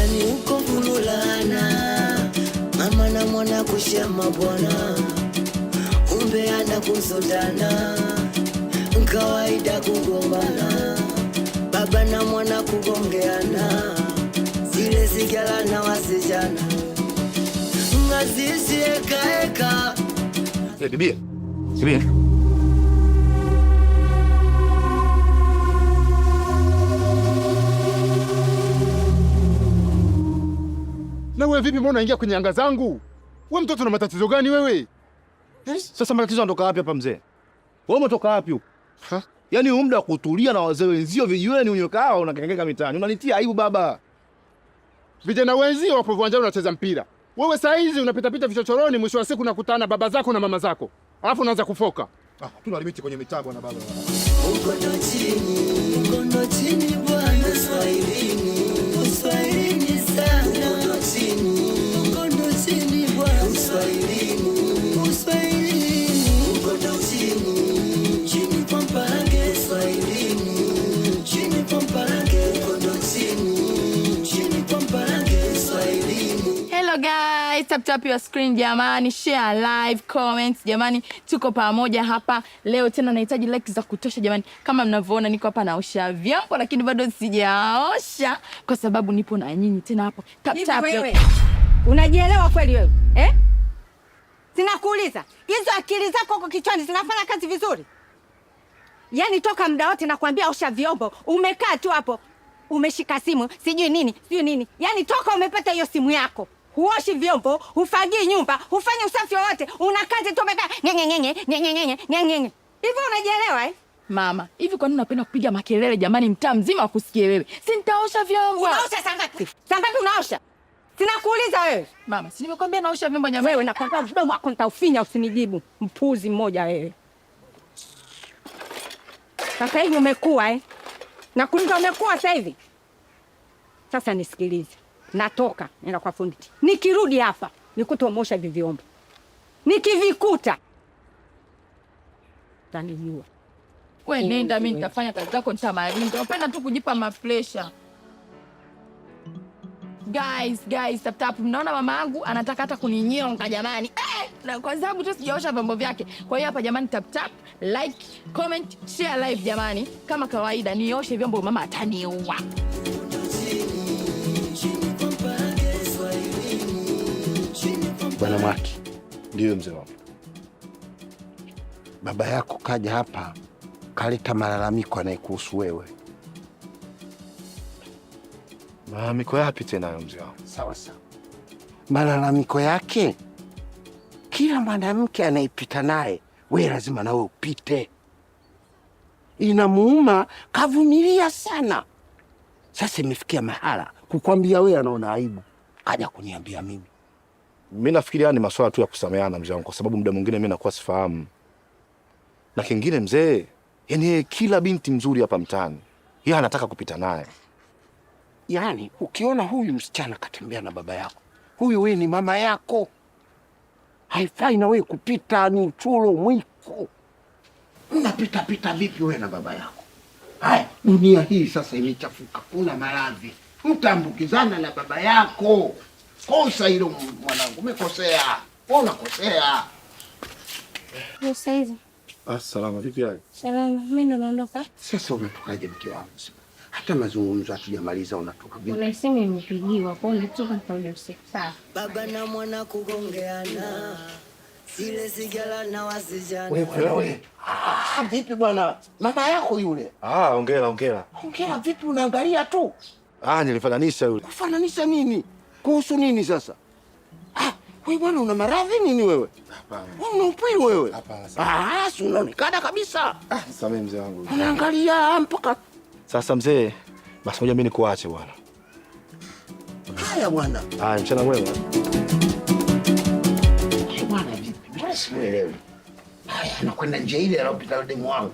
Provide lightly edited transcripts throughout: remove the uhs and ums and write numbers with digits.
mtani uko vululana, mama na mwana kushema bwana, umbe ana kusodana, kawaida kugombana, baba na mwana kugongeana, zile zigala na wasijana, ngazizi eka eka. Bibia, bibia. Na wewe vipi, mbona unaingia kwenye anga zangu? Wewe mtoto na matatizo gani wewe? Sasa matatizo yanatoka wapi hapa mzee? Wewe umetoka wapi huko? Yaani muda wa kutulia na wazee wenzio vijiweni unyokaa unakengeka mitaani. Unanitia aibu baba. Vijana wenzio wapo viwanjani wanacheza mpira. Wewe saa hizi unapita pita vichochoroni, mwisho wa siku unakutana baba zako na mama zako. Alafu unaanza kufoka. Tuna limiti kwenye mitambo na baba. Ukondo chini bwana Swahilini. Swahilini sana. Ukondo chini bwana Swahilini. Swahilini. Ukondo chini pampage Swahilini. Chini pampage ukondo chini pampage Swahilini. Hello guys, tap your screen jamani, share live, comments jamani, tuko pamoja hapa leo tena. Nahitaji like za kutosha jamani. Kama mnavyoona niko hapa naosha vyombo, lakini bado sijaosha kwa sababu nipo na nyinyi tena hapo. Tap. Wewe unajielewa kweli wewe eh? Sinakuuliza, hizo akili zako huko kichwani zinafanya kazi vizuri? Yaani toka muda wote nakwambia osha vyombo, umekaa tu hapo umeshika simu sijui nini. Yaani toka umepata hiyo simu yako huoshi vyombo, hufagii nyumba, hufanya usafi wowote, unakaje tu umekaa ngenge. Hivyo unajielewa eh? Mama, hivi kwa nini unapenda kupiga makelele jamani, mtaa mzima akusikie wewe? Si nitaosha vyombo. Unaosha saa ngapi? Saa ngapi unaosha? Sinakuuliza wewe. Mama, si nimekwambia naosha vyombo jamani. Wewe nakwambia mdomo wako nitaufinya usinijibu. Mpuzi mmoja wewe. Sasa hivi umekuwa eh? Nakuuliza umekuwa sasa hivi? Sasa nisikilize. Natoka nenda kwa fundi. Nikirudi hapa nikuta umosha hivi vyombo. Nikivikuta tanijua. Wewe nenda, mimi nitafanya kazi zako, nitamarinda. Unapenda tu kujipa mapressure. Guys, tap. Mnaona mama yangu anataka hata kuninyonga jamani. Na kwa sababu tu sijaosha vyombo vyake. Kwa hiyo hapa jamani, tap, like, comment, share live jamani. Kama kawaida nioshe vyombo, mama ataniua. Bwana Mwaki. Ndio mzee wangu. Baba yako kaja hapa kaleta malalamiko anayekuhusu wewe. Malalamiko yapi tena mzee wangu? Sawa. Malalamiko yake, kila mwanamke anayepita naye wewe lazima nawe upite. Inamuuma, kavumilia sana. Sasa imefikia mahala kukwambia wewe anaona aibu. Kaja kuniambia mimi. Mimi nafikiri yani masuala tu ya kusameheana mzee wangu, kwa sababu muda mwingine mimi nakuwa sifahamu. Na kingine mzee, yani kila binti mzuri hapa mtaani yeye anataka kupita naye. Yaani ukiona huyu msichana katembea na baba yako, huyu wewe ni mama yako. Haifai na wewe kupita, ni uchulo mwiko. Unapita vipi wewe na baba yako? Haya, dunia hii sasa imechafuka, kuna maradhi. Mtaambukizana na baba yako. Kosa hilo mwanangu, umekosea. Unakosea. Saizi. Assalamu vipi yake? Salama, mimi ndo naondoka. Sasa umetokaje mke wangu? Hata mazungumzo hatujamaliza unatoka vipi? Kuna simu imepigiwa kwa hiyo nitoka kwa usiku. Sawa. Baba na mwana kugongeana, zile sigala na wasijana. Wewe. Vipi bwana? Mama yako yule. Hongera. Hongera vipi, unaangalia tu? Nilifananisha yule. Kufananisha nini? Kuhusu nini sasa? Wewe bwana una maradhi nini wewe? Hapana. Wewe una upili wewe? Hapana. Si unaonekana kabisa. Samehe mzee wangu. Unaangalia mpaka. Sasa mzee, basi moja mimi nikuache bwana. Haya bwana. Mchana mwema. Bwana vipi? Mbona simuelewi? Haya, anakwenda nje ile anapita demu wangu.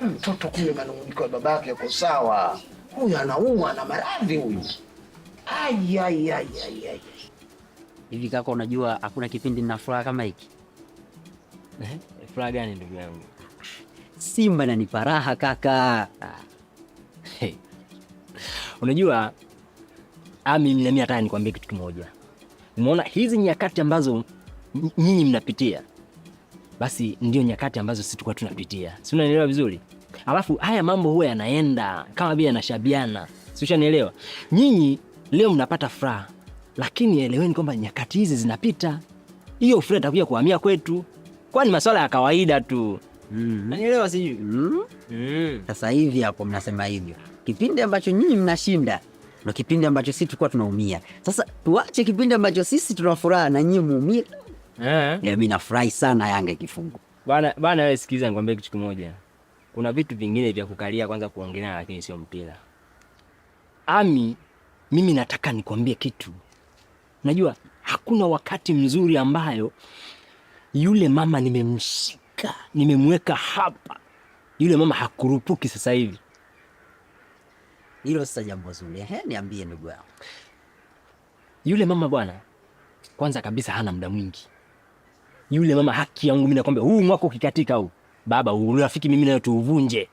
Mtoto kule manunguniko ya babake yako sawa. Huyu anaumwa na maradhi huyu. Ai. Hivi kaka, unajua hakuna kipindi nina furaha kama hiki? Furaha gani ndugu yangu? Simba inanipa raha kaka. Unajua Mimi nataka nikwambie kitu kimoja. Umeona hizi nyakati ambazo nyinyi mnapitia, basi ndio nyakati ambazo sisi tulikuwa tunapitia. Si unanielewa vizuri? Alafu haya mambo huwa yanaenda kama vile yanashabiana. Si unanielewa? Nyinyi leo mnapata furaha, lakini eleweni kwamba nyakati hizi zinapita. Hiyo furaha itakuja kuhamia kwetu. Kwani masuala ya kawaida tu. Unanielewa sijui? Sasa hivi hapo mnasema hivyo. Kipindi ambacho nyinyi mnashinda ndio kipindi ambacho sisi tulikuwa tunaumia. Sasa tuache kipindi ambacho sisi tuna furaha na nyinyi muumie. Mimi nafurahi sana Yanga ikifunga. Bana wewe sikiza nikwambie kitu kimoja. Kuna vitu vingine vya kukalia kwanza kuongelea, lakini sio mpira. Mimi nataka nikwambie kitu. Najua hakuna wakati mzuri ambayo yule mama nimemshika, nimemweka hapa. Yule mama hakurupuki sasa hivi. Hilo sasa jambo zuri. Niambie ndugu yangu. Yule mama bwana, kwanza kabisa hana muda mwingi. Yule mama haki yangu mimi nakwambia, huu mwaka ukikatika huu, baba urafiki mimi nayo tuuvunje.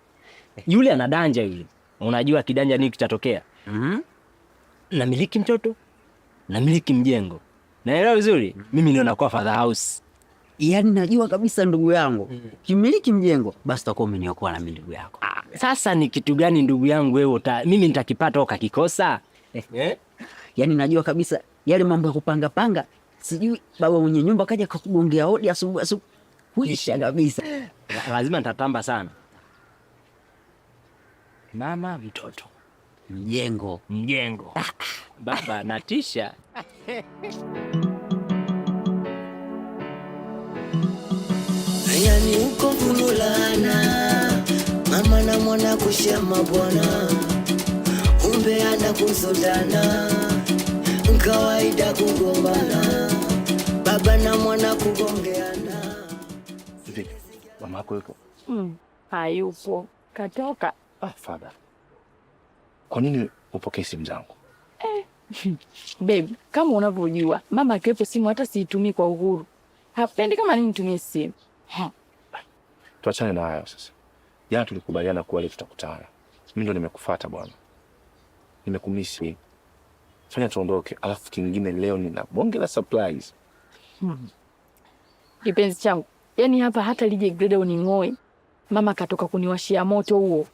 Yule anadanja yule. Unajua kidanja nini kitatokea? Namiliki mtoto, namiliki mjengo. Naelewa vizuri? Mimi ndio nakuwa father house. Yaani najua kabisa ndugu yangu. Kimiliki mjengo, basi utakuwa umeniokoa na ndugu yako. Sasa ni kitu gani ndugu yangu wewe mimi nitakipata ukakikosa? Yaani najua kabisa yale mambo ya kupanga panga, sijui baba mwenye nyumba kaja kakugongea hodi asubuhi kuisha kabisa. Lazima nitatamba sana. Mama, mtoto, mjengo. Baba natisha. Yani uko kunulana, mama na mwana kushema bwana, umbe ana kusodana, kawaida kugombana, baba na mwana kugongeana. Vipi? Mama yako yuko? Hayupo. Katoka. Father. Kwa nini upokee simu zangu? Babe, kama unavyojua, mama akiwepo simu hata siitumii kwa uhuru. Hapendi kama nini nitumie simu. Tuachane na hayo sasa. Jana tulikubaliana kuwa leo tutakutana. Mimi ndo nimekufuata bwana. Nimekumisi. Fanya tuondoke, alafu kingine leo nina bonge la surprise. Kipenzi changu. Yaani hapa hata lije grade uning'oe. Mama katoka kuniwashia moto huo.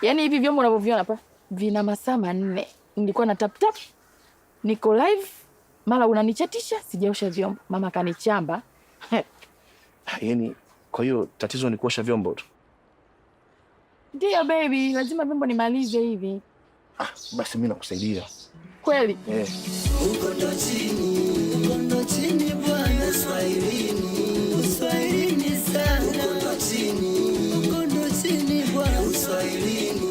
Yaani hivi vyombo unavyoviona hapa vina masaa 4. Nilikuwa na tap tap. Niko live. Mara unanichatisha, sijaosha vyombo. Mama kanichamba. Yaani kwa hiyo tatizo ni kuosha vyombo tu. Ndio baby, lazima vyombo nimalize hivi. Basi mimi nakusaidia. Kweli? Uko ndo chini bwana, Uswahilini sana. Uko ndo chini bwana, Uswahilini.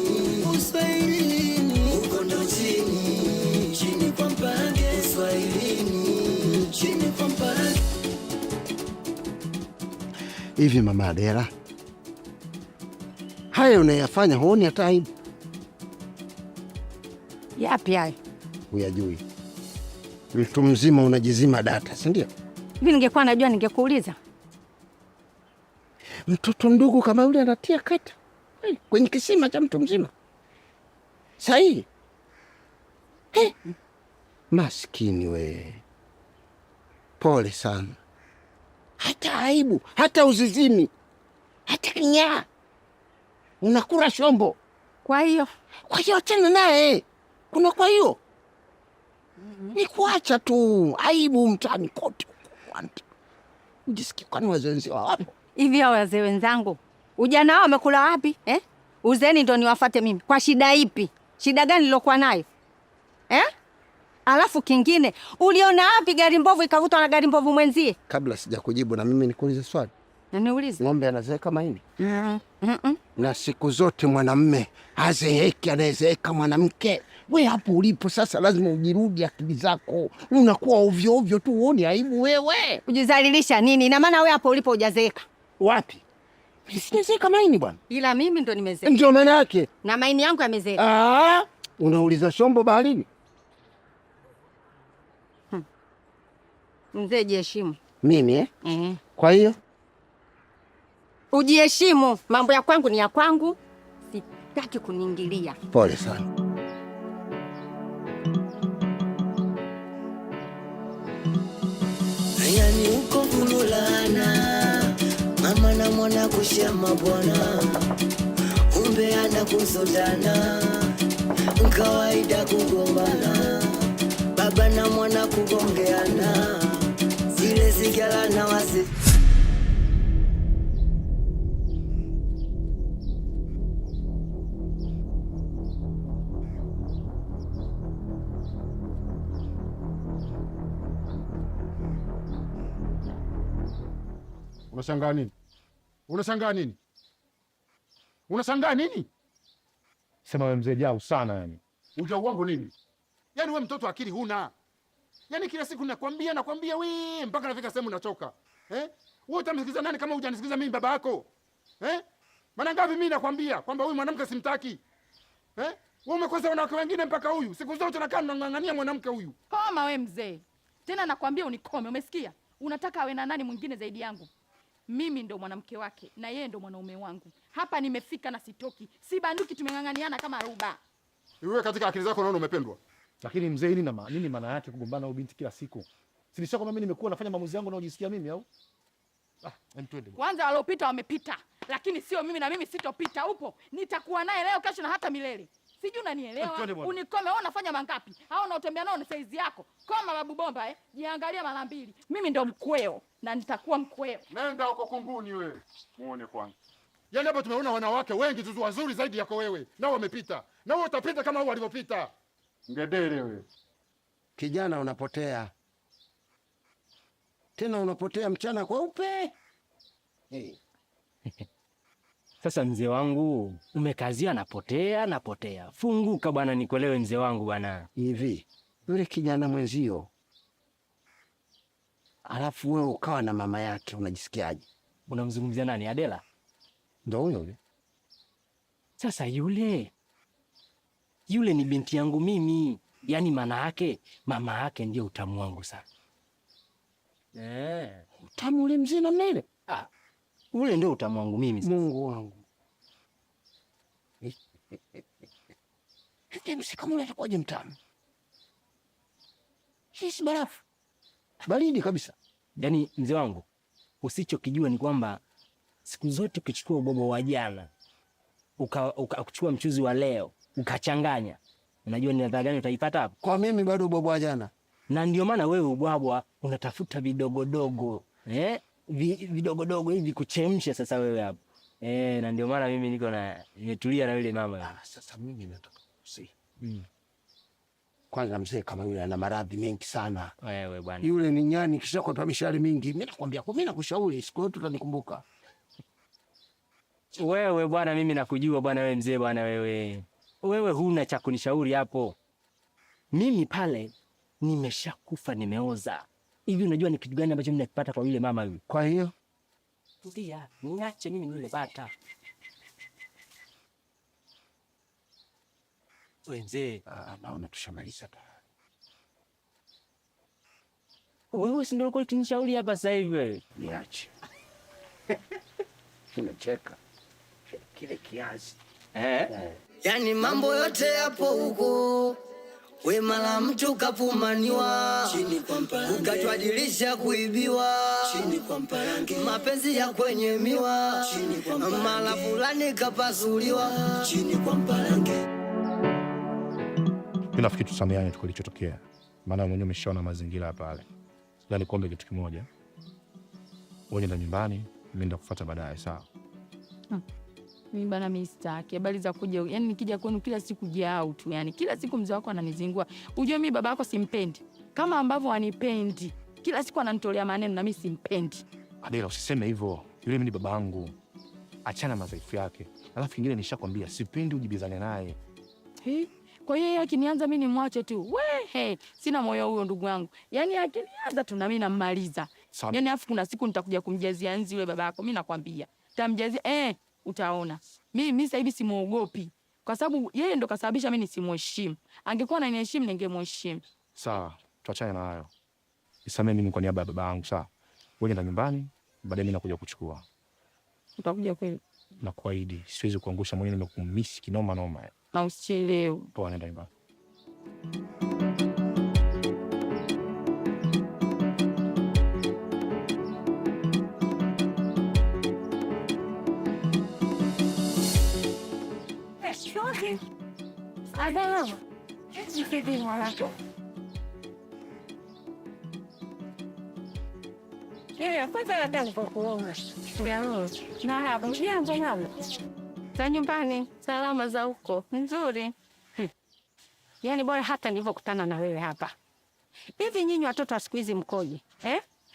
Uko ndo chini kwa mpange, Uswahilini, chini kwa mpange. Hivi mama Adela, haya unayafanya huoni hata aibu? Yapi hayo? Huyajui. Mtu mzima unajizima data, si ndio? Hivi ningekuwa najua ningekuuliza. Mtoto ndugu kama yule anatia kata kwenye kisima cha mtu mzima. Sahi. Maskini we. Pole sana. Hata aibu, hata uzizimi, hata kinyaa. Unakula shombo. Kwa hiyo achana naye. Kuna kwa hiyo. Ni kuacha tu aibu mtani kote. Ujisikia kwani wazenzi wa wapo? Hivi hao wazee wenzangu, ujana wao wamekula wapi? Uzeni ndo niwafuate mimi. Kwa shida ipi? Shida gani nilokuwa nayo? Alafu kingine, uliona wapi gari mbovu ikavutwa na gari mbovu mwenzie? Kabla sija kujibu na mimi nikuulize swali. Na niulize. Ng'ombe anazeeka maini? Na siku zote mwanamume hazeeki, anazeeka mwanamke. Wewe hapo ulipo sasa lazima ujirudi akili zako. Unakuwa ovyo ovyo tu, uone aibu wewe. Ujizalilisha nini? Na maana wewe hapo ulipo hujazeeka. Wapi? Mimi sijazeeka maini bwana. Ila mimi ndo nimezeeka. Ndio maana yake. Na maini yangu yamezeeka. Unauliza shombo baharini? Mzee jiheshimu. Mimi Kwa hiyo ujiheshimu. Mambo ya kwangu ni ya kwangu. Sitaki kuniingilia. Pole sana. kulana, mama na mwana kushema bwana, umbe ana kusutana, kawaida kugombana, baba na mwana kugongeana, zile sigala na wasi. Unashangaa nini? Unashangaa nini? Unashangaa nini? Sema wewe mzee Jau sana yani. Ujau wangu nini? Yaani wewe mtoto akili huna. Yaani kila siku nakwambia wewe mpaka nafika sehemu nachoka. Wewe utamsikiza nani kama hujanisikiza mimi baba yako? Maana ngapi mimi nakwambia kwamba huyu mwanamke simtaki? Wewe umekosa wanawake wengine mpaka huyu. Siku zote unakaa unang'ang'ania mwanamke huyu. Koma wewe mzee. Tena nakwambia unikome, umesikia? Unataka awe na nani mwingine zaidi yangu? Mimi ndo mwanamke wake na yeye ndo mwanaume wangu. Hapa nimefika na sitoki. Si banduki, tumeng'ang'aniana kama ruba. Wewe katika akili zako unaona umependwa. Lakini mzee, nini maana yake kugombana na binti kila siku? Si nisha kwamba mimi nimekuwa nafanya maamuzi yangu na unajisikia mimi au? Twende. Kwanza waliopita wamepita, lakini sio mimi, na mimi sitopita. Upo, nitakuwa naye leo, kesho na hata milele. Sijui unanielewa? Unikome. Wewe unafanya mangapi? Hao unaotembea nao ni saizi yako. Koma babu bomba, jiangalia mara mbili. Mimi ndo mkweo na nitakuwa mkweo. Nenda huko kunguni wewe. Muone kwanza. Yaani hapa tumeona wanawake wengi tu wazuri zaidi yako wewe. Nao wamepita. Na wewe utapita kama wao walivyopita. Ngedere wewe. Kijana unapotea. Tena unapotea mchana kweupe. Sasa mzee wangu, umekazia napotea. Funguka bwana, nikuelewe mzee wangu bwana. Hivi, yule kijana mwenzio, alafu wewe ukawa na mama yake, unajisikiaje? Unamzungumzia nani? Adela? Ndio huyo yule. Sasa yule ni binti yangu mimi. Yaani maana yake mama yake ndio utamu wangu sana. Utamu ule mzee na mnele? Ule ndio utamu wangu mimi sasa. Mungu wangu. Msikamule atakuwaje mtamu? Hisi barafu. Baridi kabisa. Yaani mzee wangu, usichokijua ni kwamba siku zote ukichukua ubobo wa jana, ukachukua mchuzi wa leo, ukachanganya, unajua ni ladha gani utaipata hapo? Kwa mimi bado ubobo wa jana. Na ndio maana wewe ubwabwa unatafuta vidogodogo. Vidogodogo hivi kuchemsha sasa wewe hapo. Na ndio maana mimi niko na nimetulia na yule mama. Sasa mimi nataka kusi. Kwanza mzee kama yule ana maradhi mengi sana. Wewe bwana. Yule ni nyani kisha kwa mishale mingi. Mimi nakwambia mimi nakushauri siku yote utanikumbuka. Wewe bwana, mimi nakujua bwana, wewe mzee bwana, wewe huna cha kunishauri hapo. Mimi pale nimeshakufa, nimeoza. Hivi unajua ni kitu gani ambacho mimi nakipata kwa yule mama yule? Kwa hiyo ndia, niache mimi nile bata. Wewe mzee, naona tushamaliza tayari. Wewe si ndio uko kunishauri hapa sasa hivi wewe? Niache. Unacheka. Kile kiasi. Yani mambo yote yapo huko. We mala mtu kapumaniwa, ukatwajilisha kuibiwa, mapenzi ya kwenye miwa, mala fulani kapasuliwa. Mimi nafikiri tusameane tu kilichotokea. Maana mwenyewe umeshaona mazingira hapa pale. Yaani kuombe kitu kimoja. Wewe nenda nyumbani, mimi nenda kufuata baadaye, sawa? Mimi bana, mimi sitaki habari za kuja. Yaani nikija kwenu kila siku jao tu. Yaani kila siku mzee wako ananizingua. Unajua mimi baba yako simpendi. Kama ambavyo anipendi. Kila siku ananitolea maneno na mimi simpendi. Adela, usiseme hivyo. Yule mimi ni baba yangu. Achana madhaifu yake. Alafu kingine nishakwambia sipendi ujibizane naye. Kwa hiyo yeye akinianza mimi nimwache tu. Sina moyo huo ndugu yangu. Yaani akinianza tu na mimi nammaliza. Yaani afu kuna siku nitakuja kumjazia enzi yule baba yako. Mimi nakwambia. Tamjazia utaona. Mimi sasa hivi simuogopi. Kwa sababu yeye ndo kasababisha mimi nisimheshimu. Angekuwa ananiheshimu ningemheshimu. Sawa, tuachane na hayo. Nisamee mimi kwa niaba ya baba yangu, sawa? Wewe nenda nyumbani, baadaye mimi nakuja kuchukua. Utakuja kweli? Nakuahidi, siwezi kuangusha mwenyewe, nimekumisi kinoma noma. Na usichelewe. Poa, nenda nyumbani. Ada. Sikiti mwana. Yeye kwanza nataka kukuona. Ndio. Na hapa jambo nalo. Za nyumbani, salama za huko. Nzuri. Yaani bora hata nilivyokutana na wewe hapa. Hivi nyinyi watoto wa siku hizi mkoje?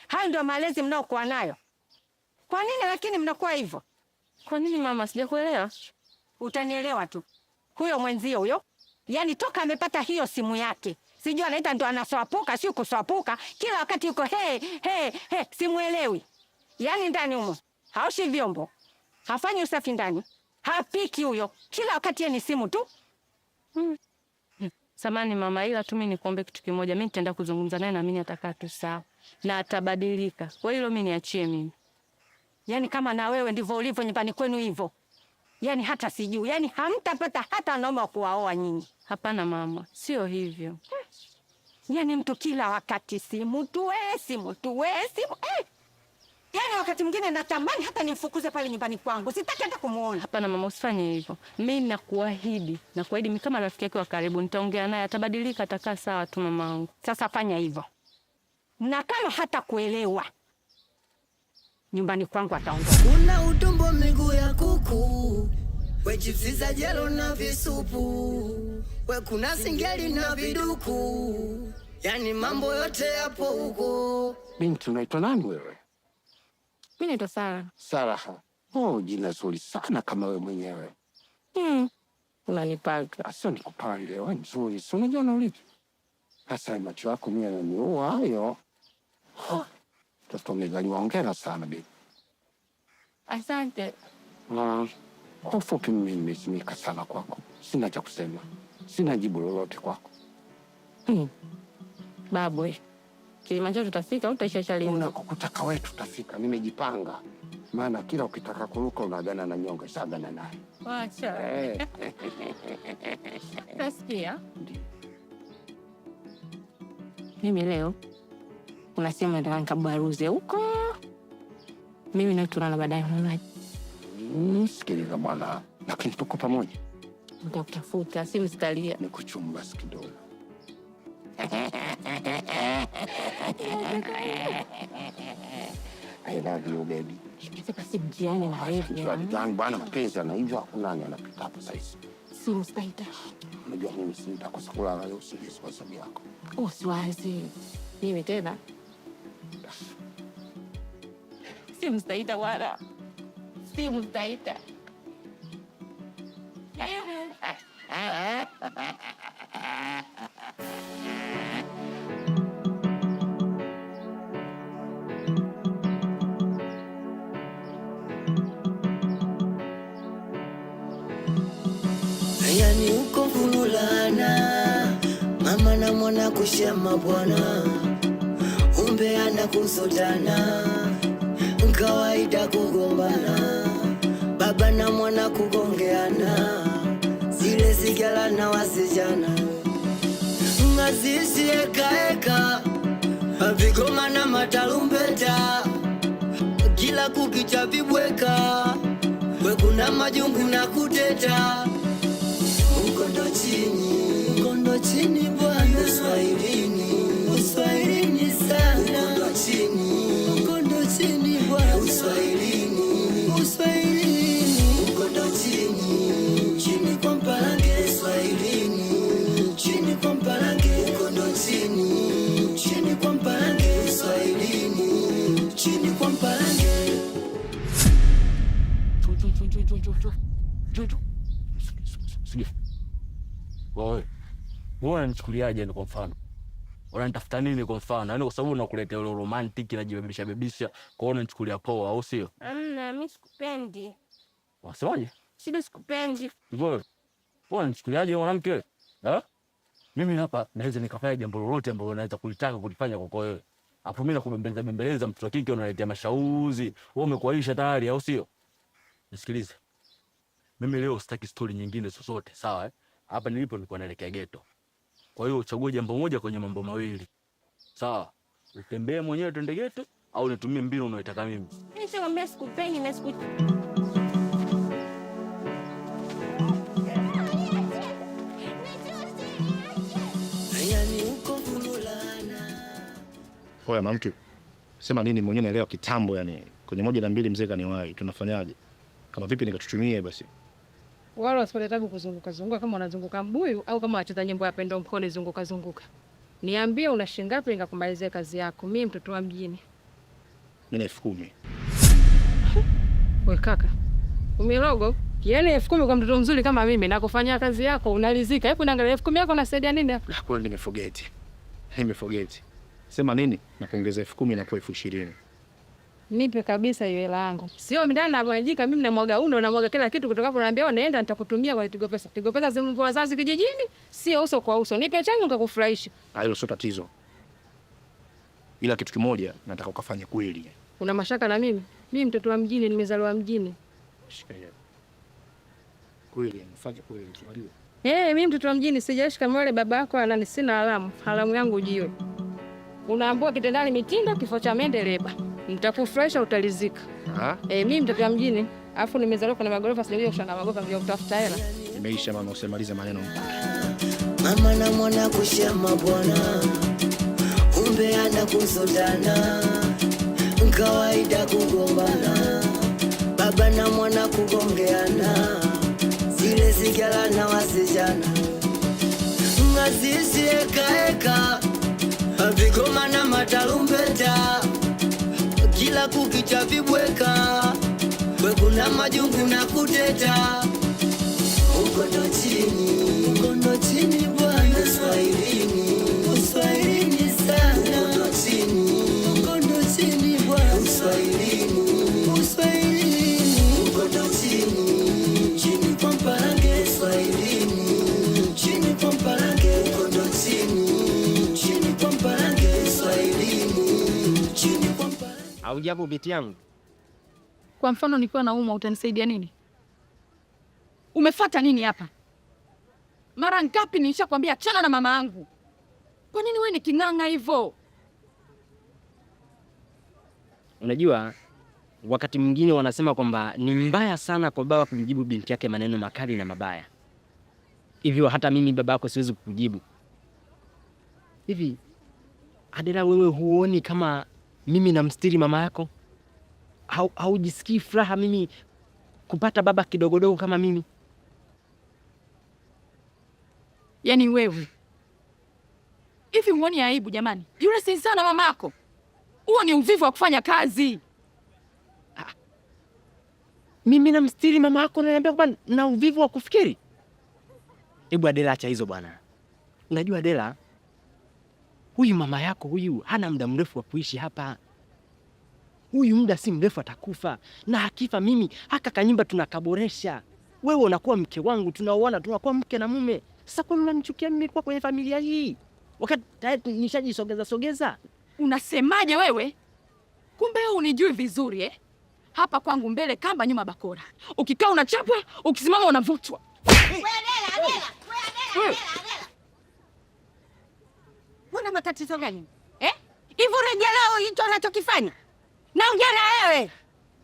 Hayo ndio malezi mnaokuwa nayo. Kwa nini lakini mnakuwa hivyo? Kwa nini mama, sijakuelewa? Utanielewa tu. Huyo mwenzio huyo. Yaani toka amepata hiyo simu yake. Sijui anaita ndo anaswapuka, sio kuswapuka. Kila wakati yuko simuelewi. Yaani ndani humo. Haoshi vyombo. Hafanyi usafi ndani. Hapiki huyo. Kila wakati yeye ni simu tu. Samani mama, ila tu mimi nikuombe kitu kimoja. Mimi nitaenda kuzungumza naye na mimi atakaa tu sawa. Na atabadilika. Kwa hiyo mimi niachie mimi. Yaani kama na wewe ndivyo ulivyo nyumbani kwenu hivyo. Yaani hata sijui. Yaani hamtapata hata wanaume wa kuwaoa nyinyi. Hapana mama, sio hivyo. Yaani mtu kila wakati simu tu. Yaani wakati mwingine natamani hata nimfukuze pale nyumbani kwangu. Sitaki hata kumuona. Hapana mama, usifanye hivyo. Mimi nakuahidi mimi kama rafiki yake wa karibu nitaongea naye, atabadilika, atakaa sawa tu mamangu. Sasa fanya hivyo. Na kama hata kuelewa nyumbani kwangu ataondoka. Una utumbo miguu ya kuku, we chipsiza jelo na visupu, we kuna singeli na viduku, yani mambo yote yapo huko. Binti, unaitwa nani wewe? Mimi naitwa Sara. Sara. Oh, jina zuri sana kama wewe mwenyewe. Unanipanga. Sio nikupange, wewe nzuri. Si unajua na ulivyo. Sasa macho yako mimi yananiua hayo. Toto umezaliwa, hongera sana bibi. Asante. Kwa ufupi mimi nimezimika sana kwako. Sina cha kusema. Sina jibu lolote kwako. Babu, Kilimanjaro tutafika au utaisha chali? Unakokutaka wewe tutafika. Nimejipanga. Maana kila ukitaka kuruka unagana na nyonga, sagana naye. Acha. Tasikia? Mimi leo unasema ndio nikabaruze huko. Mimi na tunana baadaye unaonaje? Sikiliza bwana, lakini tuko pamoja. Nitakutafuta, si mstalia. Nikuchumba kidogo. I love you baby. Basi mjiane na wewe. Bwana mapenzi na hivyo hakuna anapita hapo sasa. Si mstaita. Unajua mimi sitakosa kulala leo usiku kwa sababu yako. Usiwazi. Mimi tena. Si mstaita wala. Si mstaita. Yani uko funulana, mama na mwana kushema bwana, umbe ana kusotana, kawaida kugombana, baba na mwana kugongeana, zile sigala na wasijana, mazishi eka vigoma na matarumbeta, kila kukicha vibweka, we kuna majungu na kuteta. Mkondo chini bwana, Uswahilini sana. Mkondo chini bwana, Uswahilini. Mkondo chini kwa mpalange, Uswahilini. Chini kwa mpalange, mkondo chini kwa mpalange, Uswahilini. Chini kwa mpalange. Wewe unanichukuliaje kwa mfano? Unanitafuta nini kwa mfano? Yaani kwa sababu unakuletea ile romantic na jibebisha bebisha, kwa hiyo unanichukulia poa au sio? Mimi sikupendi. Wasemaje? Sikupendi. Wewe unanichukuliaje mwanamke? Mimi hapa naweza nikafanya jambo lolote ambalo naweza kulitaka kulifanya kwako wewe. Hapo mimi nakubembeleza mtoto wa kike unaletea mashauzi. Wewe umekuaisha tayari au sio? Nisikilize. Mimi leo sitaki story nyingine zozote, sawa? Hapa nilipo nilikuwa naelekea ghetto. Kwa hiyo uchague jambo moja kwenye mambo mawili. Sawa? Utembee mwenyewe twende ghetto au nitumie mbinu unayotaka mimi? Mimi sikwambia sikupendi na Oya mamtu. Sema nini mwenyewe naelewa kitambo yani. Kwenye 1 na 2 mzee kaniwahi. Tunafanyaje? Kama vipi nikatutumie basi. Wala wasipate tabu kuzunguka zunguka kama unazunguka mbuyu au kama wacheza nyimbo ya Pendo Mkone zunguka zunguka. Niambie una shilingi ngapi nikakumalizia kazi yako. Mimi mtoto wa mjini. Mimi 10,000. Wewe kaka. Umirogo? Yaani 10,000 kwa mtoto mzuri kama mimi na kufanyia kazi yako unalizika. Hebu naangalia 10,000 yako unasaidia nini hapa? Kwa nini nimeforget. Sema nini? Nakuongeza 10,000 na kwa 20,000. Nipe kabisa hiyo hela yangu. Sio ndani na mwajika mimi namwaga uno na mwaga kila kitu kutoka hapo naambia naenda nitakutumia kwa Tigo Pesa. Tigo Pesa zimu kwa wazazi kijijini, sio uso kwa uso. Nipe changu nikakufurahisha. Hilo sio tatizo. Ila kitu kimoja nataka ukafanye kweli. Una mashaka na mimi? Mimi mtoto wa mjini nimezaliwa mjini. Shika hiyo. Kweli, mfanye kweli. Mimi mtoto wa mjini sijaishi kama wale baba yako anani sina alamu. Alamu yangu jiwe. Unaambiwa kitendani mitinda kifo cha mende leba. Nitakufurahisha utalizika. Mimi mtoto wa mjini, afu nimezaliwa kuna magorofa sio kushanga magorofa vya kutafuta hela. Imeisha mama usimalize maneno. Mama na mwana kushama bwana. Umbe ana kusodana. Kawaida kugombana. Baba na mwana kugongeana. Zile zigala na wasijana. Ngazizi eka. Vigoma na matarumbeta. Kila kukicha vibweka. We kuna majungu na kuteta. Mkono chini bwana. Uswahilini sana. Mkono chini bwana. Uswahilini. Mkono chini kwa mparange. Uswahilini. Chini kwa mparange. Mkono chini kwa mparange. Uswahilini. Chini kwa mparange. Au jambo binti yangu. Kwa mfano nikiwa naumwa utanisaidia nini? Umefuata nini hapa? Mara ngapi nishakwambia achana na mama yangu? Kwa nini wewe ni king'ang'a hivyo? Unajua wakati mwingine wanasema kwamba ni mbaya sana kwa baba kumjibu binti yake maneno makali na mabaya. Hivyo hata mimi babako siwezi kukujibu. Hivi Adela, wewe huoni kama mimi namstiri mama yako? Haujisikii furaha mimi kupata baba kidogodogo kama mimi? Yaani wewe hivi huoni aibu jamani? Yule si sana mamako. Huo ni uvivu wa kufanya kazi. Mimi namstiri mama yako na niambia kwamba na uvivu wa kufikiri? Hebu Adela, acha hizo bwana. Unajua Adela, huyu mama yako huyu hana muda mrefu wa kuishi hapa. Huyu muda si mrefu atakufa. Na akifa mimi haka kanyumba tunakaboresha. Wewe unakuwa mke wangu, tunaoana tunakuwa mke na mume. Sasa kwa nini unanichukia mimi kwa kwenye familia hii? Wakati tayari nishajisogeza. Unasemaje wewe? Kumbe wewe unijui vizuri Hapa kwangu mbele kamba nyuma bakora. Ukikaa unachapwa, ukisimama unavutwa. Adela. Una matatizo gani? Hivyo rejeleo hicho unachokifanya? Naongea na wewe.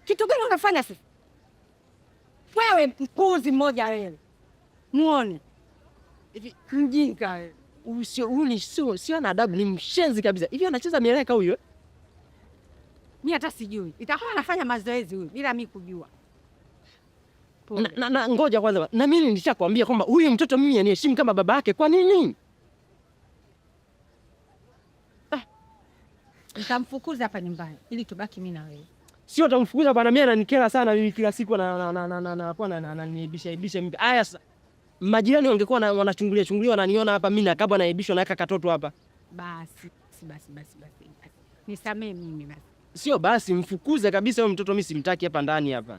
Kitu gani unafanya sasa? Wewe mpuzi mmoja wewe. Muone. Hivi mjinga wewe. Sio na adabu, ni mshenzi kabisa. Hivi anacheza mieleka huyo? Mimi hata sijui. Itakuwa anafanya mazoezi huyu bila mimi kujua. Na ngoja kwanza. Na mimi nilishakwambia kwamba huyu mtoto mimi aniheshimu kama baba yake. Kwa nini? Nitamfukuza hapa nyumbani ili tubaki mimi na wewe. Sio utamfukuza bwana, mimi ananikera sana mimi kila siku na niibisha mimi. Aya sasa. Majirani wangekuwa wanachungulia wananiona hapa mimi nakabwa naibishwa na katoto hapa. Basi. Nisamee mimi basi. Sio basi, mfukuze kabisa huyo mtoto, mimi simtaki hapa ndani hapa.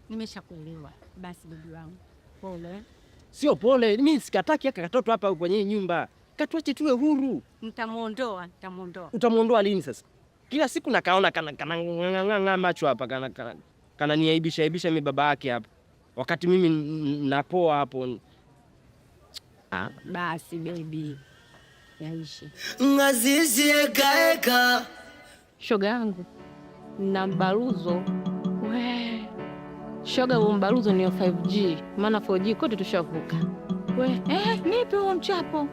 Nimeshakuelewa. Basi bibi wangu. Pole. Sio pole, mimi sikataki katoto hapa kwenye nyumba. Katuache tuwe huru. Nitamuondoa. Utamuondoa lini sasa? Kila siku nakaona kana macho hapa kana niaibisha mimi baba yake hapa. Wakati mimi napoa hapo. Basi baby. Yaishi. Ngazizi eka. Shoga yangu na mbaruzo. Shoga huo mbaruzo ni 5G. Maana 4G kote tushavuka. Nipe huo mchapo.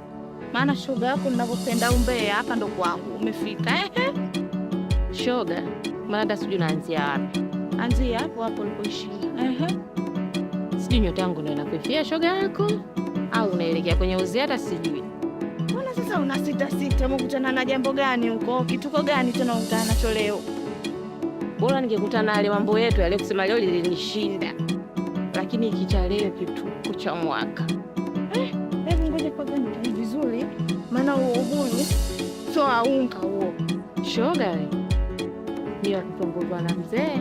Maana shoga yako ninavyopenda umbea hapa ndo kwangu umefika. Shoga, maana hata sijui naanzia wapi. Anzia hapo hapo ulipoishia. Sijui nyota yangu ndio inakufia shoga yako au unaelekea kwenye uzi, hata sijui. Mbona sasa una sita umekutana na jambo gani huko? Kituko gani tena unakutana nacho leo? Bora ningekutana na yale mambo yetu yale kusema leo lilinishinda. Lakini hiki cha leo kitu cha mwaka. Hebu ngoja kwa gani vizuri. Maana huyu sio aunga huo. Shoga ndio kutongozwa na mzee.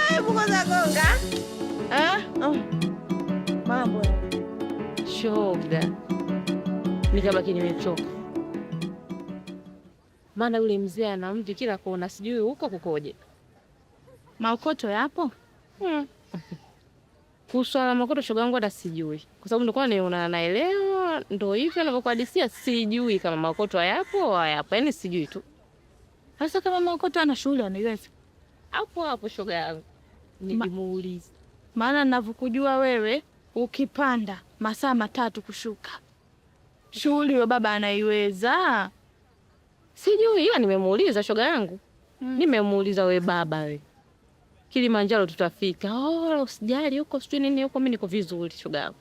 Hebu kwanza gonga. Mambo shoga. Nikabaki nimechoka. Maana yule mzee ana mti kila kona, sijui huko kukoje. Maokoto yapo? Kuswala makoto shoga yangu hata sijui. Kwa sababu nilikuwa naelewa ndio hivyo ninavyokuhadisia, sijui kama makoto hayapo au hayapo. Yaani sijui tu. Sasa kama maokoto ana shughuli anaiweza. Hapo shoga yangu. Nikimuuliza. Maana ninavyokujua wewe ukipanda masaa 3 kushuka. Shughuli wewe baba anaiweza. Sijui, ila nimemuuliza shoga yangu. Nimemuuliza we baba we. Kilimanjaro tutafika. Usijali huko sijui nini huko, mimi niko vizuri shoga yangu.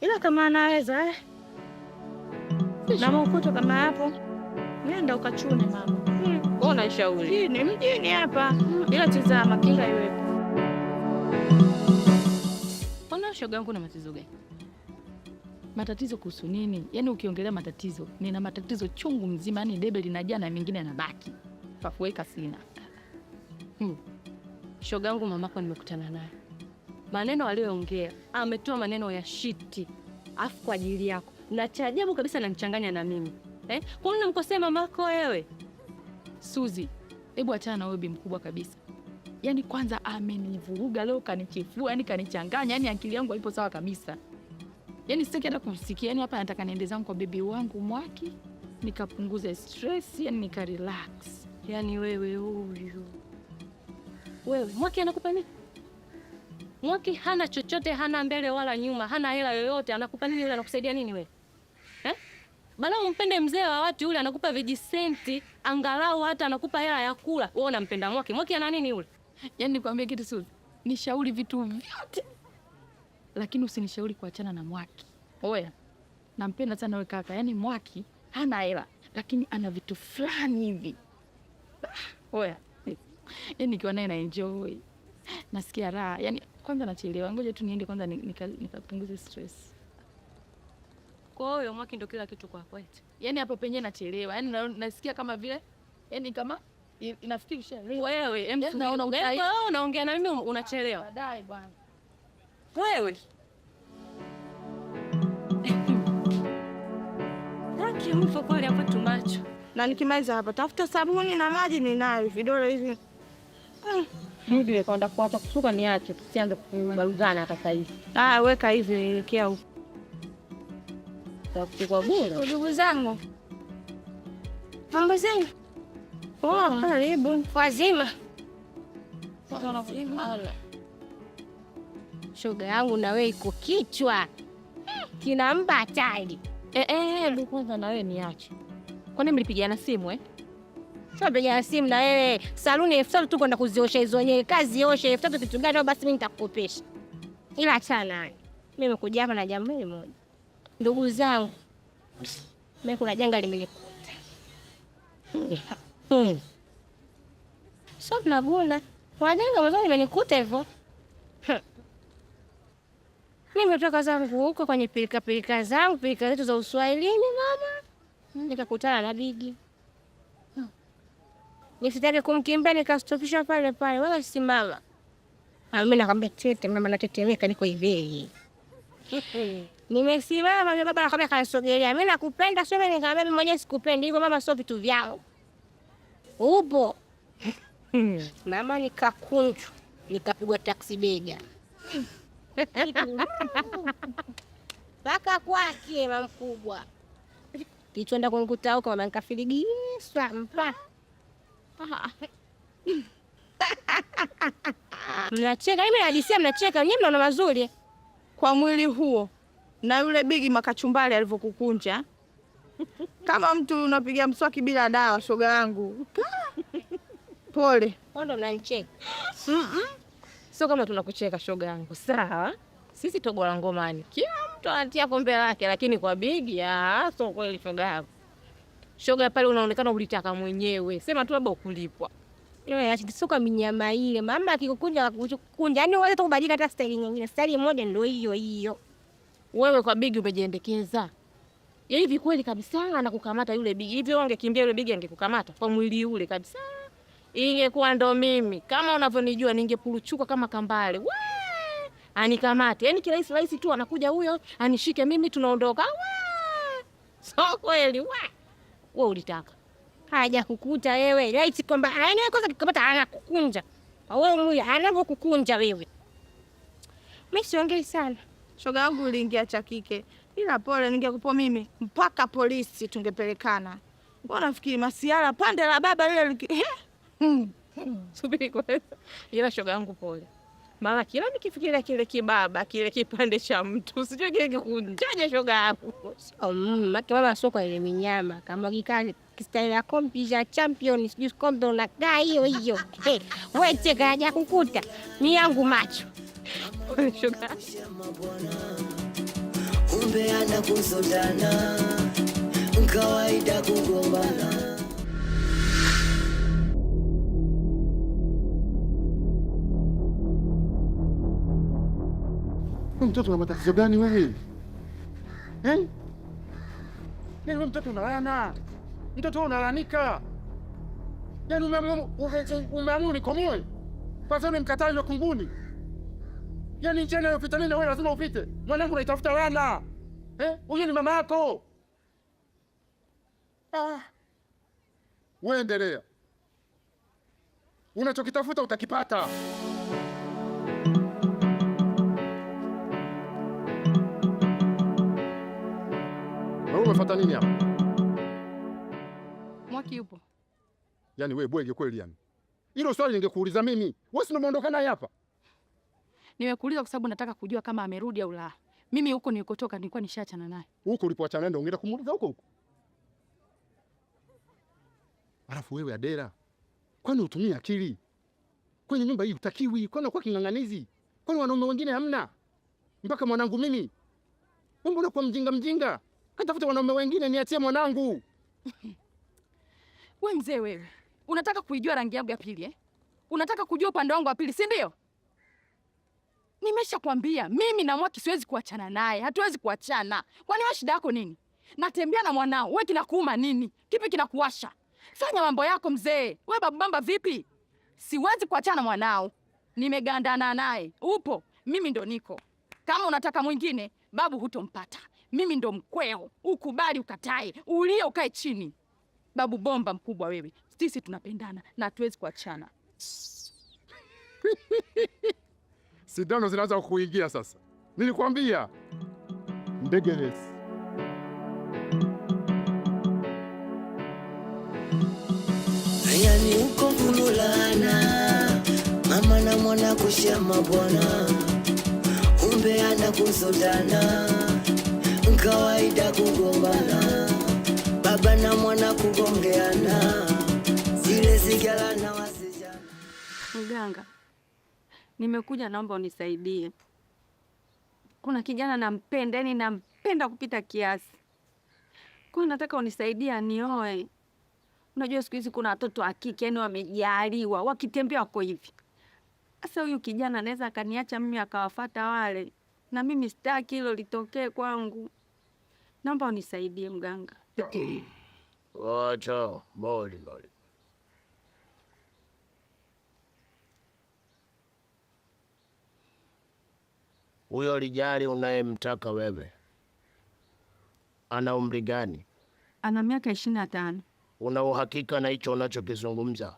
Ila kama anaweza na maokoto kama hapo, nenda ukachune mama. Bona shauri. Ni mjini hapa. Ila tazama kinga iwepo. Ona shoga yangu na matatizo gani? Matatizo kuhusu nini? Yaani ukiongelea matatizo, nina matatizo chungu mzima, yani debe linajaa na mengine yanabaki. Pakuweka sina. Shoga yangu mamako nimekutana naye. Maneno aliyoongea, ametoa maneno ya shiti. Afu kwa ajili yako. Na cha ajabu kabisa ananichanganya na mimi. Kwa nini unamkosea mamako wewe? Suzi, hebu achana na wewe bi mkubwa kabisa. Yaani kwanza amenivuruga leo, kanichefua, yani kanichanganya, yani akili yangu haipo sawa kabisa. Yaani sitaki hata kumsikia, yani hapa nataka niende zangu kwa bibi wangu Mwaki, nikapunguza stress, yani nikarelax. Yaani wewe huyu. Wewe, Mwaki anakupa nini? Mwaki hana chochote, hana mbele wala nyuma, hana hela yoyote, anakupa nini yule, anakusaidia nini wewe? Bala umpende mzee wa watu yule, anakupa vijisenti, angalau hata anakupa hela ya kula. Wewe unampenda Mwaki. Mwaki ana nini yule? Yaani nikwambie kitu Suzi, nishauri vitu vyote, lakini usinishauri kuachana na Mwaki. Oya, nampenda sana wewe kaka. Yaani Mwaki hana hela, lakini ana vitu fulani hivi. Oya, yaani nikiwa naye na enjoy, nasikia raha. Yaani kwanza nachelewa, ngoja tu niende kwanza nikapunguze stress. Kwa hiyo Mwaki ndio kila kitu kwako eti. Yaani hapo penyewe nachelewa. Yaani nasikia kama vile, yaani kama inafikisha wewe unaongea na mimi unachelewa. Baadaye bwana. Wewe. Haki mfu pale hapo tumacho. Na nikimaliza hapa tafuta sabuni na maji ninayo vidole hivi. Ndio kwenda kuacha kusuka niache, tusianze kubaruzana hata sasa hivi. Weka hivi elekea huko. Kwa bure. Ndugu zangu. Mambo zenu. Karibu. Wazima. Shoga yangu na wewe iko kichwa. Kinamba hatari. Ndio kwanza na wewe niache. Kwani mlipigana simu Sio pigana simu na wewe. Saluni 3000 tu kwenda kuziosha hizo wenyewe. Kazi osha 3000 kitu gani basi mimi nitakukopesha. Ila achana. Mimi nimekuja hapa na jambo moja. Ndugu zangu. Mimi kuna janga limenikuta. Sio tunaguna. Wajanga mwanzo limenikuta hivyo. Mimi nimetoka zangu huko kwenye pilika zangu, pilika zetu za Uswahilini mama. Nikakutana na Bigi. Nisitaki kumkimbia nikastopisha pale pale. Wala simama. Mimi nakwambia tete, mama natetemeka niko hivi. Nimesimama mimi baba nakwambia kanisogelea. Mimi nakupenda sio mimi nikamwambia mimi mwenyewe sikupendi. Hivyo mama sio vitu vyangu. Upo. Mama nikakunjwa. Nikapigwa taksi bega. Paka kwake mama mkubwa. Kichwenda kunikuta huko mama nikafiligiswa mpa. Mnacheka, mimi najisia mnacheka, nyinyi mnaona mazuri kwa mwili huo. na yule bigi makachumbali alivyokukunja kama mtu unapiga mswaki bila dawa. Shoga yangu pole. Ndo unanicheka? Sio kama tunakucheka shoga yangu, sawa? Sisi Togola ngomani, kila mtu anatia kombe lake, lakini kwa bigi sio kweli shoga yangu. Shoga pale unaonekana ulitaka mwenyewe, sema tu labda ukulipwa. Sio minyama ile. Mama akikukunja kukunja. Yaani wewe kubadilika hata style nyingine. Style moja ndio hiyo hiyo. Wewe kwa bigi umejiendekeza. Ya hivi kweli kabisa anakukamata yule bigi. Hivi wewe ungekimbia yule bigi angekukamata kwa mwili ule kabisa. Ingekuwa ndo mimi. Kama unavyonijua ningepuruchuka kama kambale. We! Anikamate. Yaani kirahisi rahisi tu anakuja huyo, anishike mimi tunaondoka. We! Sio kweli we. Wewe ulitaka. Haja kukuta wewe. Right kwamba kwanza kikamata anakukunja. Wewe huyu anakukunja wewe. Mimi siongei sana. Shoga yangu uliingia cha kike. Ila pole, ningekupa mimi mpaka polisi tungepelekana. Mbona nafikiri masiara pande la baba lile subiri kwanza. Ila shoga yangu pole. Mama kila nikifikiria kile kibaba, kile kipande cha mtu, sijui kile kikunjaje shoga yangu. Mama soko ile minyama kama kikali style ya kompi ya champion sijui kombe unakaa hiyo hiyo. Wewe cheka haja kukuta. Ni yangu macho. Shoga. Umbe anakusondana. Kawaida kugombana. Mtoto una matatizo gani wewe? Yaani wewe mtoto unalana. Mtoto unalanika. Yaani umeamua nikomoe. Kwa sababu nimkataa yule kunguni. Yaani njia inayopita nini wewe lazima upite. Mwanangu unaitafuta wana. Huyu ni mama yako. Wewe endelea. Unachokitafuta utakipata. Wewe umefuata nini hapa? Mwaki yupo. Yaani wewe bwege kweli yani. Hilo swali ningekuuliza mimi. Wewe si umeondoka naye hapa? Nimekuuliza kwa sababu nataka kujua kama amerudi au la. Mimi huko nilikotoka nilikuwa nishaachana naye. Huko ulipoachana naye ndio ungeenda kumuuliza huko huko. Alafu wewe Adela, kwani utumie akili? Kwenye nyumba hii utakiwi, kwani unakuwa king'ang'anizi? Kwani wanaume wengine hamna? Mpaka mwanangu mimi. Wewe unakuwa mjinga. Katafuta wanaume wengine niachie mwanangu. Wewe mzee wewe. Unataka kuijua rangi yangu ya pili Unataka kujua upande wangu wa pili, si ndio? Nimeshakwambia mimi na Mwaki siwezi kuachana naye. Hatuwezi kuachana. Kwani wewe shida yako nini? Natembea na mwanao. Wewe kinakuuma nini? Kipi kinakuwasha? Fanya mambo yako mzee. Wewe babu bamba vipi? Siwezi kuachana na mwanao. Nimegandana naye. Upo, mimi ndo niko. Kama unataka mwingine, babu hutompata. Mimi ndo mkweo. Ukubali ukatae. Ulie ukae chini. Babu bomba mkubwa wewe. Sisi tunapendana na hatuwezi kuachana. Sindano zinaanza kuingia sasa. Nilikwambia. Ndegeresi. Yani uko kululana. Mama na mwana kushema bwana. Umbe anakusondana. Kawaida kugombana. Baba na mwana kugongeana. Zile sigara na wasijana. Mganga, nimekuja naomba unisaidie. Kuna kijana nampenda, yani nampenda kupita kiasi. Kwa hiyo nataka unisaidie anioe. Unajua siku hizi kuna watoto wa kike yani wamejaliwa, wakitembea wako hivi. Sasa huyu kijana anaweza akaniacha mimi akawafuata wale. Na mimi sitaki hilo litokee kwangu. Naomba unisaidie mganga. Wacha, boli. Huyo lijali unayemtaka wewe ana umri gani? Ana miaka 25. Una uhakika na hicho unachokizungumza?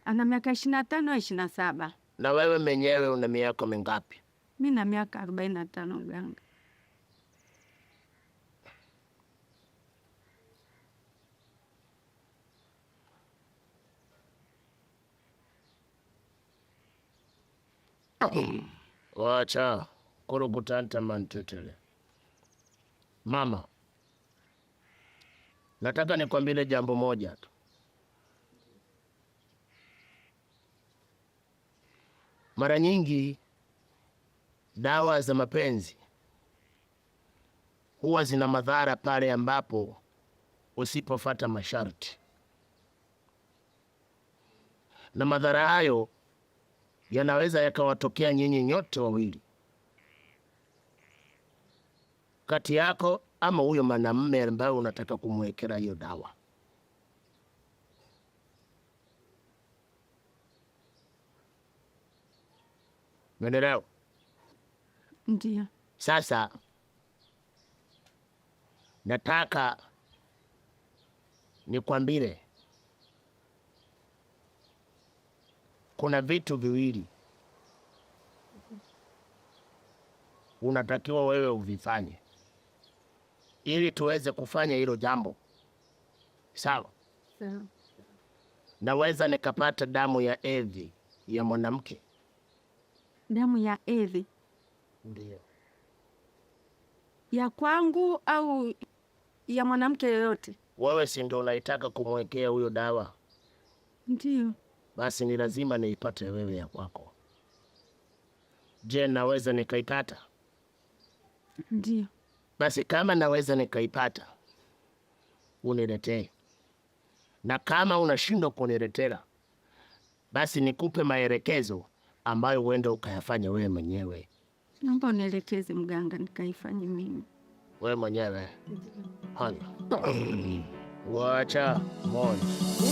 Ana miaka 25 au 27. Na wewe mwenyewe una miaka mingapi? Mimi na miaka 45 mganga. Wacha, korokutanta mantutele. Mama, nataka nikwambie jambo moja tu. Mara nyingi dawa za mapenzi huwa zina madhara pale ambapo usipofuata masharti, na madhara hayo yanaweza yakawatokea nyinyi nyote wawili, kati yako ama huyo mwanamume ambaye unataka kumwekea hiyo dawa. Umeelewa? Ndio. Sasa nataka nikwambie kuna vitu viwili unatakiwa wewe uvifanye ili tuweze kufanya hilo jambo. Sawa? Sawa. Naweza nikapata damu ya hedhi ya mwanamke? Damu ya hedhi? Ndio. Ya kwangu au ya mwanamke yoyote? Wewe si ndio unaitaka kumwekea huyo dawa? Ndio. Basi ni lazima niipate wewe ya kwako. Je, naweza nikaipata? Ndio. Basi kama naweza nikaipata, uniletee. Na kama unashindwa kuniletea, basi nikupe maelekezo ambayo uende ukayafanya wewe mwenyewe. Naomba unielekeze mganga, nikaifanye mimi. Wewe mwenyewe? Hana. Wacha moja.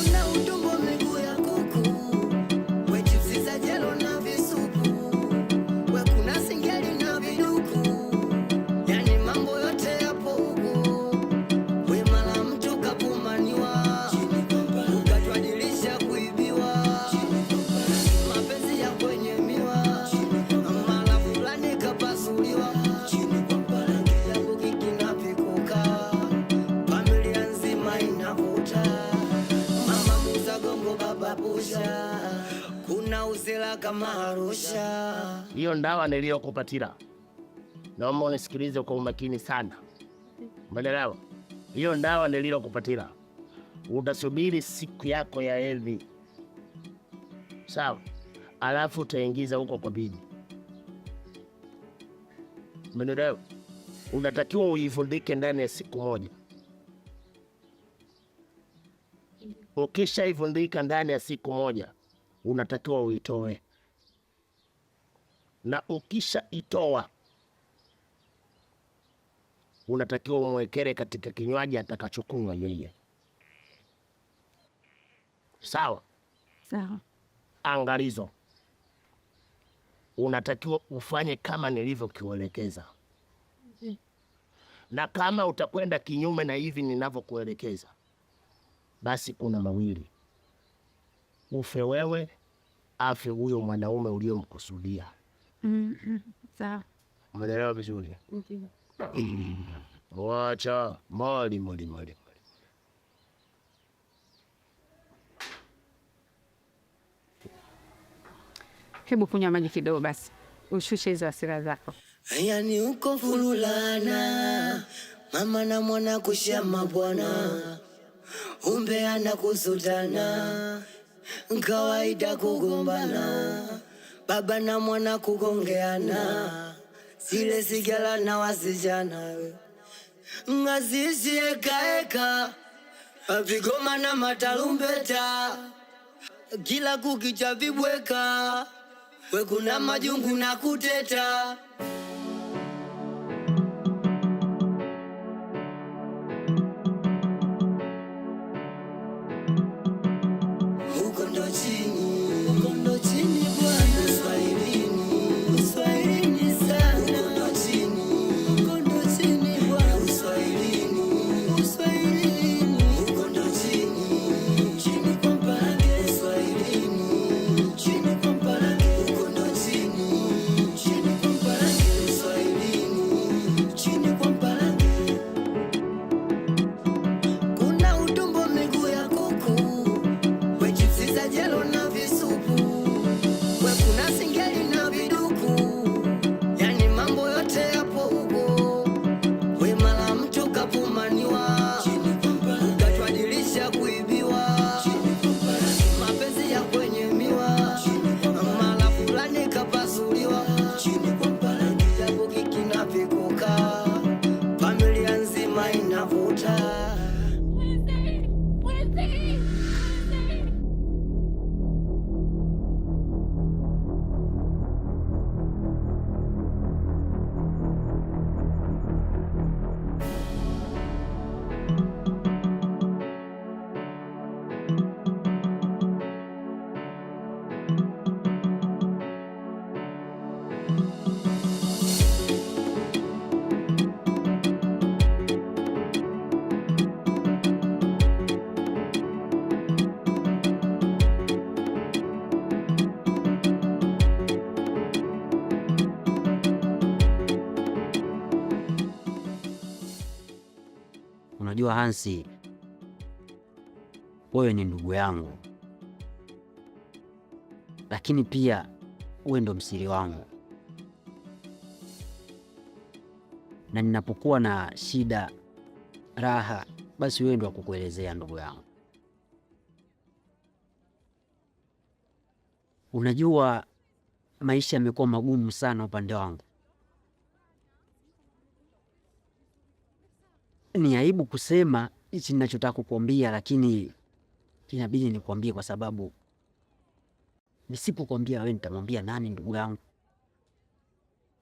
Una utumbo miguu ya kuku, we chipsi za jelo na visupu, we kuna singeli na viduku, yani mambo yote yapo huku. We mala mtu kapumaniwa, ukatwadilisha kuibiwa, mapenzi ya kwenye miwa, mala fulani kapasuliwa, japo kikinapikuka, familia nzima inavuta, mama muza gongo baba pusha, kuna uzela kama Arusha. Hiyo ndawa niliyokupatira, naomba unisikilize kwa umakini sana. Umeelewa? Hiyo ndawa niliyokupatira, utasubiri siku yako ya hedhi. Sawa? Alafu utaingiza huko kwa bibi. Umeelewa? Unatakiwa uifundike ndani ya siku moja. Ukishaifundika ndani ya siku moja, unatakiwa uitoe. Na ukisha itoa, unatakiwa umwekere katika kinywaji atakachokunywa yeye. Sawa? Sawa. Angalizo, unatakiwa ufanye kama nilivyokuelekeza. Na kama utakwenda kinyume na hivi ninavyokuelekeza, basi kuna mawili: ufe wewe, afe huyo mwanaume uliyomkusudia. Sawa. Umeelewa vizuri? Ndio. Wacha mali. Hebu kunywa maji kidogo basi, ushushe hizo hasira zako. Yani uko fululana, mama na mwana kushama bwana, umbeana kusutana, kawaida kugombana, baba na mwana kugongeana, zile sigala na wasijana, ngazizi eka vigoma na matarumbeta, kila kukicha vibweka, we kuna majungu na kuteta. Huko ndo chini bwana, Uswahilini sana. Huko ndo chini bwana, Uswahilini. Huko ndo chini kwa mparange, Uswahilini. Chini kwa mparange, huko ndo chini kwa mparange, Uswahilini. Chini kwa mparange. Kuna utumbo miguu ya kuku, we chipsi za jelo na Unajua Hansi, wewe ni ndugu yangu, lakini pia wewe ndo msiri wangu, na ninapokuwa na shida, raha, basi wewe ndo akukuelezea ndugu yangu. Unajua maisha yamekuwa magumu sana upande wangu. Ni aibu kusema hichi ninachotaka kukwambia, lakini inabidi nikwambie kwa sababu nisipokuambia wewe nitamwambia nani ndugu yangu?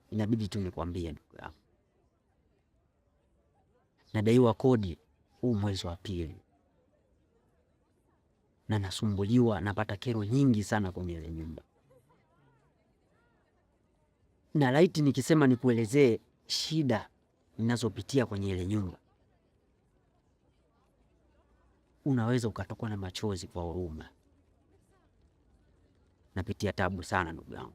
Inabidi tu nikwambie ndugu yangu. Nadaiwa kodi huu mwezi wa pili. Na nasumbuliwa, napata kero nyingi sana kwenye ile nyumba. Na laiti nikisema nikuelezee shida ninazopitia kwenye ile nyumba, unaweza ukatokwa na machozi kwa huruma. Napitia tabu sana ndugu yangu.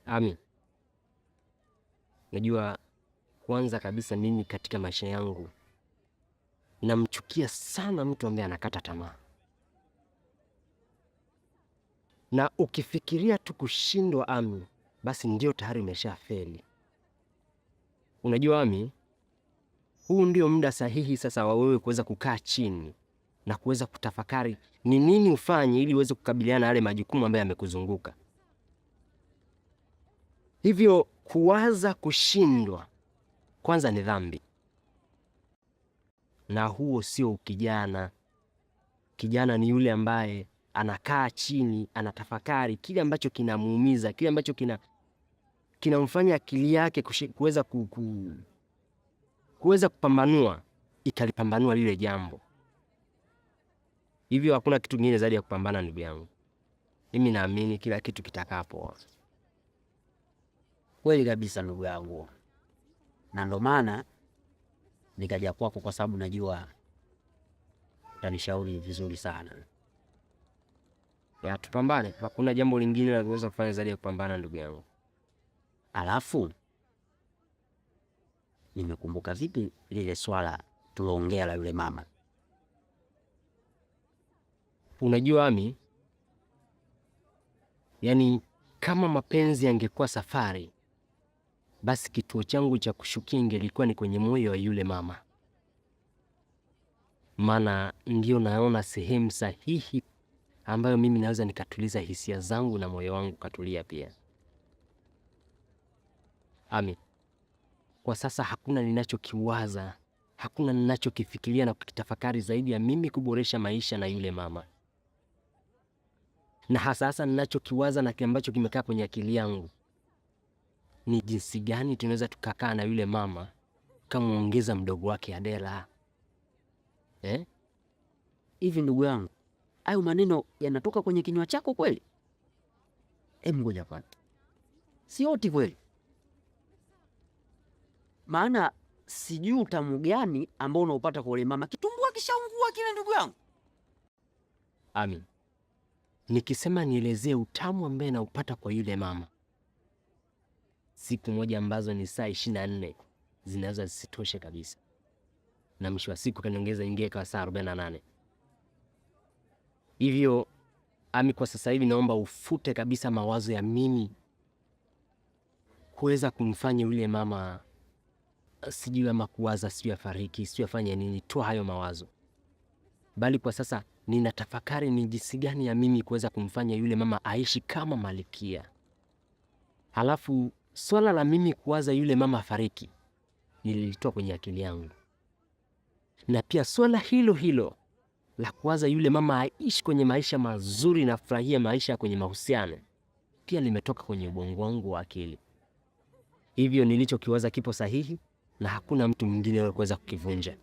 Ami, najua kwanza kabisa mimi katika maisha yangu namchukia sana mtu ambaye anakata tamaa. Na ukifikiria tu kushindwa Ami, basi ndio tayari umeshafeli. Unajua Ami, huu ndio muda sahihi sasa wa wewe kuweza kukaa chini na kuweza kutafakari ni nini ufanye ili uweze kukabiliana na yale majukumu ambayo yamekuzunguka. Hivyo kuwaza kushindwa kwanza ni dhambi. Na huo sio kijana. Kijana ni yule ambaye anakaa chini, anatafakari kile ambacho kinamuumiza, kile ambacho kinamfanya akili yake kuweza kupambanua, ikalipambanua lile jambo. Hivyo hakuna kitu kingine zaidi ya kupambana ndugu yangu. Mimi naamini kila kitu kitakapo. Kweli kabisa ndugu yangu. Na ndo maana nikaja kwako kwa sababu najua utanishauri vizuri sana. Ya tupambane, hakuna jambo lingine la kuweza kufanya zaidi ya kupambana ndugu yangu. Alafu nimekumbuka vipi lile swala tuloongea la yule mama. Unajua Ami, yani kama mapenzi yangekuwa safari, basi kituo changu cha kushukia ingelikuwa ni kwenye moyo wa yule mama. Maana ndio naona sehemu sahihi ambayo mimi naweza nikatuliza hisia zangu na moyo wangu katulia pia. Ami, kwa sasa hakuna ninachokiwaza, hakuna ninachokifikiria na kukitafakari zaidi ya mimi kuboresha maisha na yule mama. Na hasa ninachokiwaza na kile ambacho kimekaa kwenye akili yangu ni jinsi gani tunaweza tukakaa na yule mama kama muongeza mdogo wake Adela. Hivi ndugu yangu, hayo maneno yanatoka kwenye kinywa chako kweli? Ngoja kwanza. Si oti kweli? Maana sijui utamu gani ambao unaupata kwa yule mama. Kitumbua kishaungua kile ndugu yangu. Ami, nikisema nielezee utamu ambaye naupata kwa yule mama, siku moja ambazo ni saa 24 zinaweza zisitoshe kabisa. Na mwisho wa siku kaniongeza ingie kwa saa 48. Hivyo Ami, kwa sasa hivi naomba ufute kabisa mawazo ya mimi kuweza kumfanya yule mama sijui ama kuwaza sijui afariki, sijui afanye nini, toa hayo mawazo. Bali kwa sasa ninatafakari ni jinsi gani ya mimi kuweza kumfanya yule mama aishi kama malikia. Halafu swala la mimi kuwaza yule mama afariki nililitoa kwenye akili yangu. Na pia swala hilo hilo la kuwaza yule mama aishi kwenye maisha mazuri na furahia maisha kwenye mahusiano pia limetoka kwenye ubongo wangu wa akili. Hivyo nilichokiwaza kipo sahihi na hakuna mtu mwingine yule kuweza kukivunja.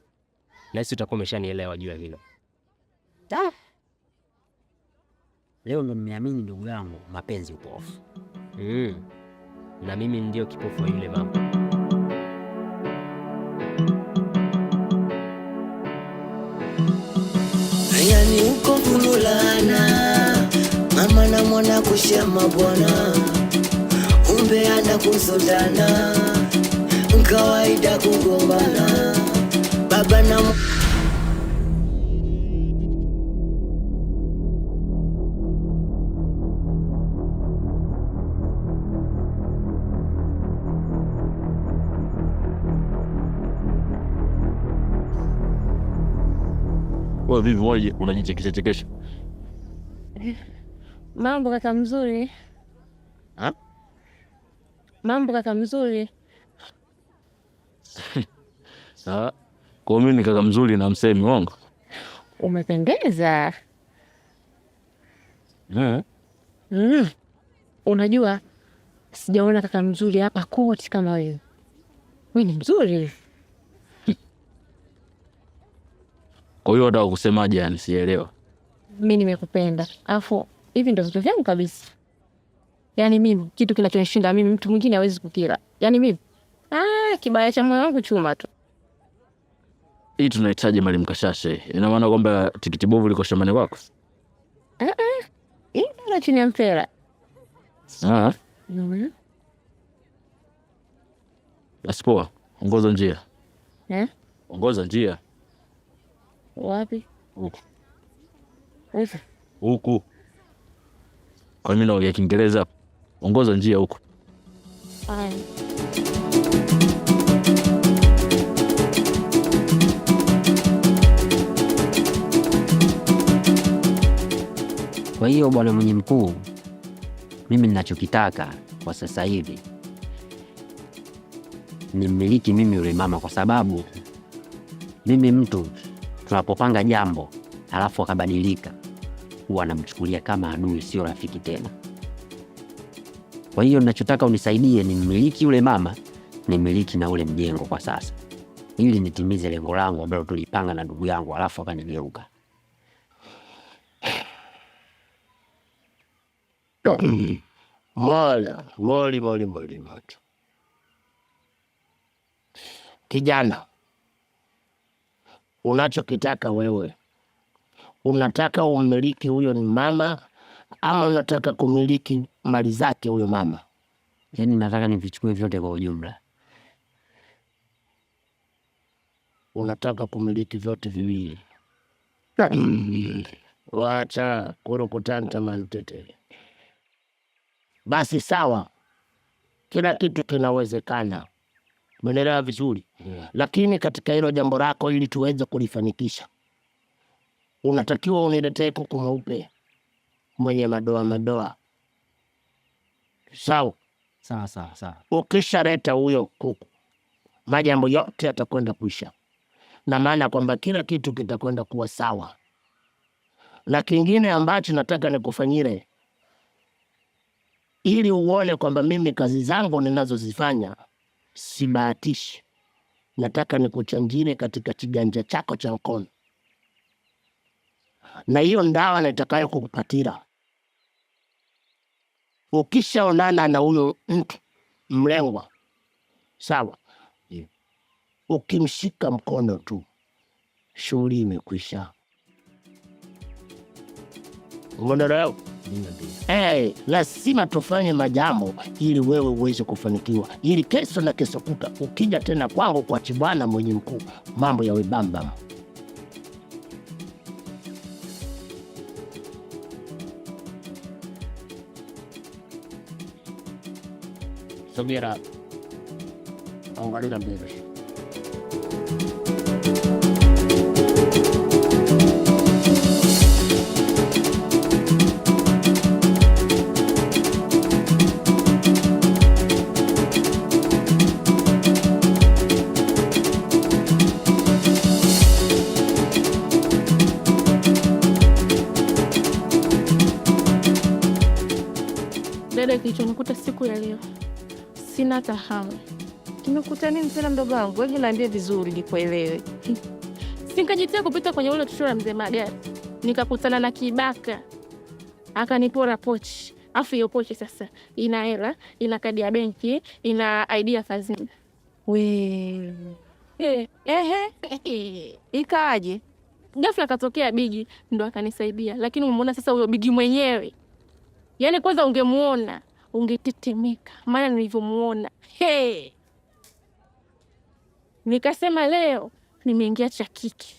Na sisi tutakuwa umeshanielewa juu ya hilo. Leo ndo nimeamini ndugu yangu mapenzi upofu. Na mimi ndio kipofu wa yule mama. Yani uko kululana, mama na mwana kushema bwana, umbe ana kusutana, kawaida kugombana baba na Wewe vipi moja unajichekesha? Mambo kaka mzuri. Ha? Mambo kaka mzuri. Sawa. Kwa mimi ni kaka mzuri na msemi wangu. Umependeza. Unajua sijaona kaka mzuri hapa kote kama wewe. Wewe ni mzuri. Kwa hiyo unataka kusemaje yani sielewa. Mimi nimekupenda. Alafu hivi ndio vitu vyangu kabisa. Yaani mimi kitu kinachonishinda mimi mtu mwingine hawezi kukila. Yaani mimi kibaya cha moyo wangu chuma tu. Hii tunahitaji Mwalimu Kashashe. Ina maana kwamba tikiti bovu liko shambani kwako? Hii ndio chini ya mpera. Basi poa. Ongoza njia. Ongoza njia. Wapi? Huku. Huku. Kwa nini naongea Kiingereza? Ongoza njia huku. Haya. Kwa hiyo bwana mwenye mkuu, mimi ninachokitaka kwa sasa hivi ni mmiliki mimi yule mama, kwa sababu mimi mtu tunapopanga jambo alafu akabadilika huwa namchukulia kama adui, sio rafiki tena. Kwa hiyo ninachotaka unisaidie ni mmiliki yule mama, ni mmiliki na ule mjengo kwa sasa, ili nitimize lengo langu ambalo tulipanga na ndugu yangu, alafu akanigeuka. Moli. Kijana, unachokitaka wewe, unataka umiliki huyo ni mama ama unataka kumiliki mali zake huyo mama? Yaani nataka nivichukue vyote kwa ujumla. Unataka kumiliki vyote viwili? Wacha kurukutanta mantete. Basi sawa, kila kitu kinawezekana. Umeelewa vizuri? Lakini katika hilo jambo lako, ili tuweze kulifanikisha, unatakiwa uniletee kuku mweupe mwenye madoa. Sawa? Sawa. Ukishaleta huyo kuku, majambo yote yatakwenda kuisha, na maana kwamba kila kitu kitakwenda kuwa sawa. Na kingine ambacho nataka nikufanyire, ili uone kwamba mimi kazi zangu ninazozifanya sibahatishi, nataka nikuchanjire katika kiganja chako cha mkono, na hiyo ndawa nitakayo kukupatira, ukishaonana na huyo mtu mlengwa, sawa, ukimshika mkono tu, shughuli imekwisha. Umeelewa? Lazima tufanye majambo ili wewe uweze kufanikiwa, ili kesho na kesho kuta ukija tena kwangu kwa Chibwana mwenye mkuu, mambo yawe bamba. Sogera, angalia mbele. Dada, kilichonikuta siku ya leo sina tahamu. Kimekuta nini tena mdogo wangu? Wewe niambie vizuri nikuelewe. Sikajitia kupita kwenye ule tushora mzee magari. Nikakutana na kibaka. Akanipora pochi. Afu hiyo pochi sasa ina hela, ina kadi ya benki, ina ID ya fazini. Ikaje? Ghafla katokea Bigi ndo akanisaidia. Lakini umeona sasa huyo Bigi mwenyewe. Yaani kwanza ungemuona, ungetetemeka. Maana nilivyomuona. Nikasema leo nimeingia cha kike.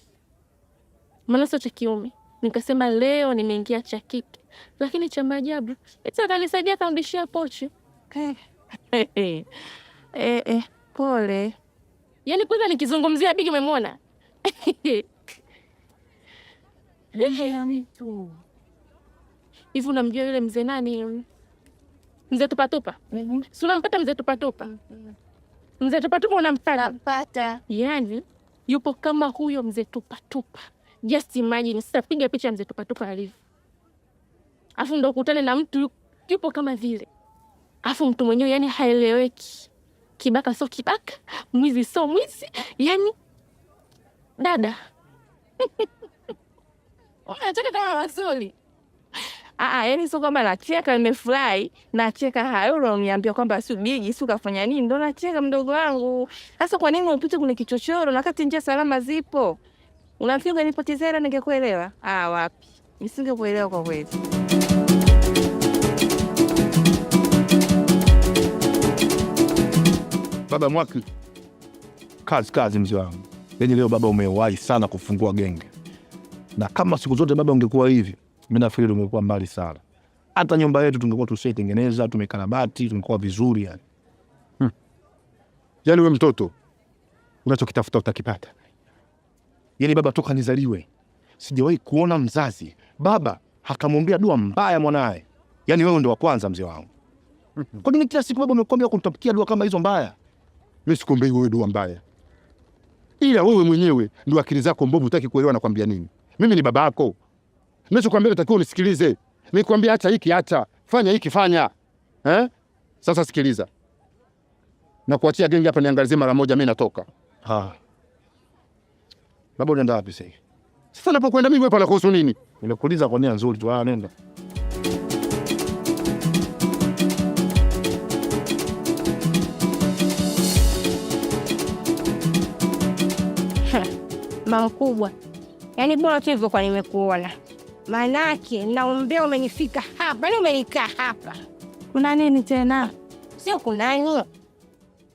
Maana sio cha kiume. Nikasema leo nimeingia cha kike. Lakini cha maajabu, eti atanisaidia kurudishia pochi. Pole. Yaani kwanza nikizungumzia Bigi umemwona? Hivi unamjua yule mzee nani? Mzee Tupatupa? Si unampata mzee Tupatupa? Mzee Tupatupa unampata? Napata. Yaani yupo kama huyo mzee Tupatupa. Just imagine, sasa piga picha mzee Tupatupa alivyo. Afu ndo kutane na mtu yupo kama vile. Afu mtu mwenyewe yani haeleweki. Kibaka sio kibaka, mwizi sio mwizi. Yani dada. Unacheka kama masoli. Yani sio kama nacheka nimefurahi, nacheka hayo unaniambia kwamba si Bigi si kafanya nini, ndo nacheka mdogo wangu. Sasa kwa nini unapita kwenye kichochoro na wakati njia salama zipo? Unafikiri nipotezea hela ningekuelewa? Wapi. Nisingekuelewa kwa kweli. Baba Mwaki, kazi mzee wangu. Yaani leo baba umewahi sana kufungua genge. Na kama siku zote baba ungekuwa hivi, mimi nafikiri ungekuwa mbali sana. Hata nyumba yetu tungekuwa tushaitengeneza, tumekarabati, tungekuwa vizuri yani. Yaani wewe mtoto unachokitafuta utakipata. Yaani baba toka nizaliwe sijawahi kuona mzazi baba hakamwambia dua mbaya mwanae. Yaani wewe ndio wa kwanza mzee wangu. Kwa nini kila siku baba umekwambia kumtapikia dua kama hizo mbaya? Mimi sikuombei wewe dua mbaya. Ila wewe mwenyewe ndio akili zako mbovu hutaki kuelewa nakwambia nini. Mimi ni baba yako. Ninachokuambia unatakiwa unisikilize. Nikwambia acha hiki acha, fanya hiki fanya. Sasa sikiliza. Na kuachia genge hapa niangalizie mara moja mimi natoka. Baba unaenda wapi sasa? Sasa napokwenda mimi wewe pala kuhusu nini? Nimekuuliza kwa nia nzuri tu. Nenda. Mama kubwa. Yaani bora tu hivyo kwa nimekuona. Manake naombea umenifika hapa, yaani umenikaa hapa. Kuna nini tena? Sio kuna nini.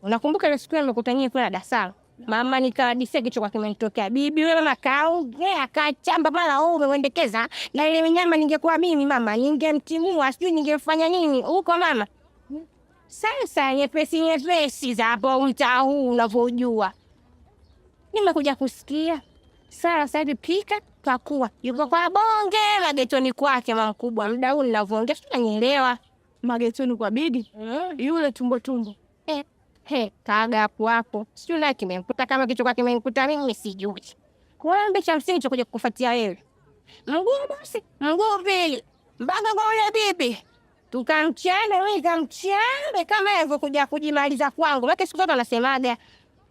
Unakumbuka ile siku nimekutania kwa Dasaro? Mama nikahadisia kichwa kimenitokea. Bibi wewe mama kaongea kachamba mara umemwendekeza na ile nyama ningekuwa mimi mama ningemtimua sijui ningefanya nini huko mama. Sasa nyepesi za hapo mtaa huu unavyojua. Nimekuja kusikia. Sasa hivi pika pakua. Yuko kwa bonge magetoni kwake mama mkubwa. Muda huu ninavyoongea tunanielewa. Magetoni kwa Bigi? Yule tumbo. Kaga hapo. Sijui na kimemkuta kama kichwa kimemkuta mimi sijui. Kumbe cha msingi cha kuja kukufuatia wewe. Mguu mbili. Mpaka kwa yule bibi. Tukamchane wewe kamchane kama hivyo kuja kujimaliza kwangu. Maana siku zote anasemaga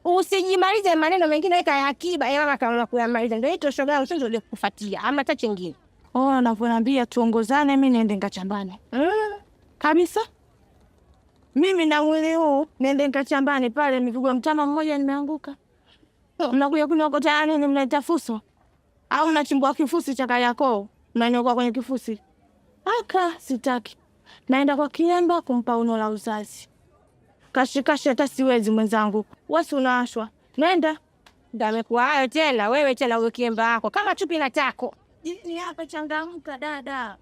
usijimalize maneno mengine weka akiba. Mama kama kuyamaliza ndio hiyo shoga yangu sio ndio kukufuatia. Ama hata chengine. Anavyoambia tuongozane mimi niende ngachambani. Kabisa. Mimi na mwili huu niende ngachambani pale mipigwa mtama mmoja nimeanguka. Mnakuja kuniokota nini mnaita fuso? Au mnachimbua kifusi cha Kariakoo? Mnaniokoa kwenye kifusi. Sitaki. Naenda kwa Kiemba kumpa uno la uzazi. Kashikashi hata siwezi mwenzangu. Wewe unaashwa. Nenda. Ndamekuwa hayo tena wewe tena uwe Kiemba yako kama chupi na tako. Ni hapa changamka dada.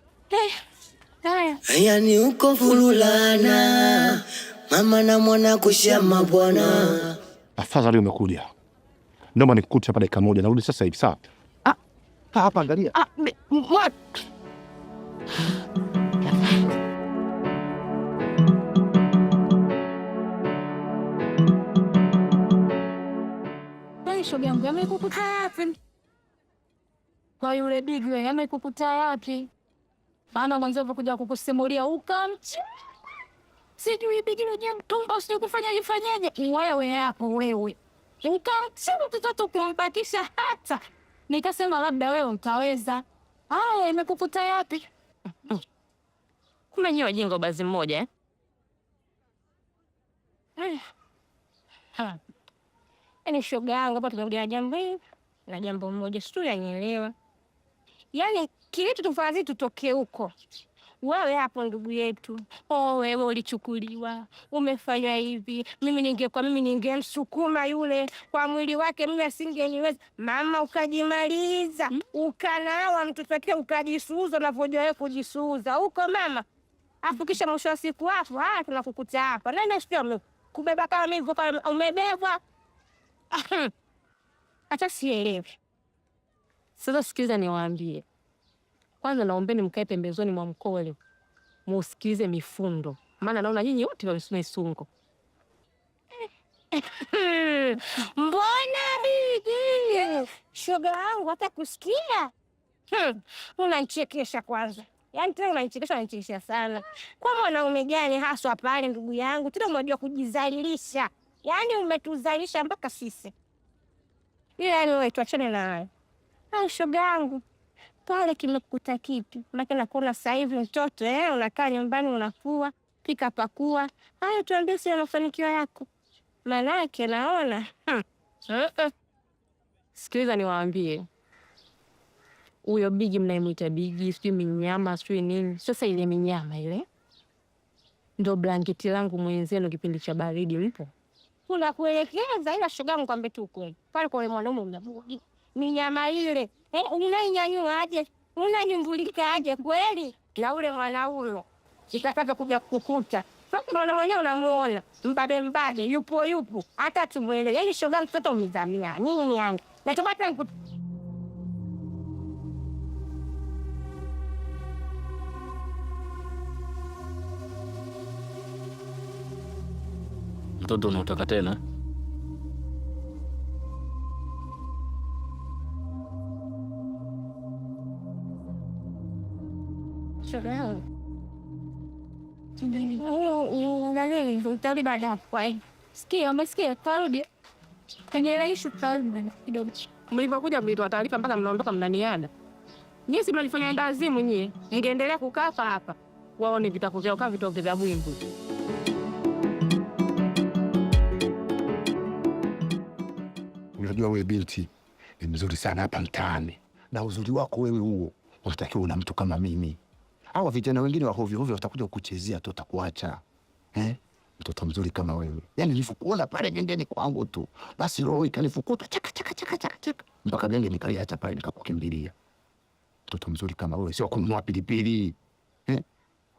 Haya. Yani uko fululana. Mama na mwana kushama bwana. Afadhali umekuja. Naomba nikukute hapa dakika moja narudi sasa hivi sawa? Hapa angalia. What? Shoga yangu amekukuta wapi? Kwa yule Bigi wewe amekukuta wapi? Maana mwanzo kuja kukusimulia ukamcha. Sijui Bigi ndio mtumba usikufanya ifanyaje? Wewe hapo wewe. Ukamcha mtoto kumbakisha hata. Nikasema labda wewe utaweza. Imekukuta wapi? Kumenyewa jengo bazi mmoja Yaani shoga yangu hapa tunaongea jambo hili na jambo moja sio yanielewa. Yaani kile tutofanya tutoke huko. wewe hapo ndugu yetu, wewe ulichukuliwa, umefanywa hivi. Mimi ningemsukuma yule kwa mwili wake, mimi asingeniweza. Mama ukajimaliza, ukanawa mtoto wake, ukajisuuza unavyojua wewe kujisuuza huko mama. Afu kisha mwisho wa siku hapo tunakukuta hapa. Nani sio kubeba kama mimi kama umebebwa? Hata sielewi. Sasa sikiza niwaambie. Kwanza naombeni mkae pembezoni mwa mkole. Musikilize mifundo. Maana naona nyinyi wote wamesungo. Mbona bibi? Shoga yangu hata kusikia? Unanichekesha kwanza. Yaani tena unanichekesha sana. Kwa mwanaume gani haswa pale ndugu yangu? Tena unajua kujizalilisha. Yaani umetuzalisha mpaka sisi. Yaani wewe tuachane na hayo. Shoga yangu. Pale kimekuta kipi? Maana nakuona sasa hivi mtoto unakaa nyumbani unafua, pika pakua. Hayo tuambie sio mafanikio yako. Manake naona. Sikiliza niwaambie. Huyo Bigi mnayemuita Bigi, sio minyama, sio nini. Sasa ile minyama ile ndio blanketi langu mwenzenu kipindi cha baridi mpo. Kuna kuelekeza ila shogangu kwambe tu kweli. Pale kwa mwanaume mnabudi. Minyama ile, unainyanyua aje? Unanyumbulika aje kweli? Na ule mwanaume. Sikataka kuja kukuta. Sasa mwana mwenyewe unamuona. Mbabe yupo. Hata tumwele. Yaani shogangu mtoto umizamia. Nini yangu? Na tupata mtoto unataka tena? Shoga. Utarudi baada hapo. Sikia, umesikia? Tarudi. Kanyereisha tarudi kidogo. Mlivyokuja mlitoa taarifa mpaka mnaondoka mnaniana. Nyinyi si mlifanya ndazimu nyinyi. Ningeendelea kukaa hapa. Waone vitakuja ukaa vitoke vya mwimbo. Unajua wewe binti ni mzuri sana hapa mtaani. Na uzuri wako wewe huo, unatakiwa una mtu kama mimi. Hawa vijana wengine wa hovyo hovyo watakuja kukuchezea tu utakuacha. Mtoto mzuri kama wewe. Yaani nilifukuona pale gengeni kwangu tu. Basi roho ikanifukuta chaka. Mpaka genge nikaliacha pale nikakukimbilia. Mtoto mzuri kama wewe sio kununua pilipili.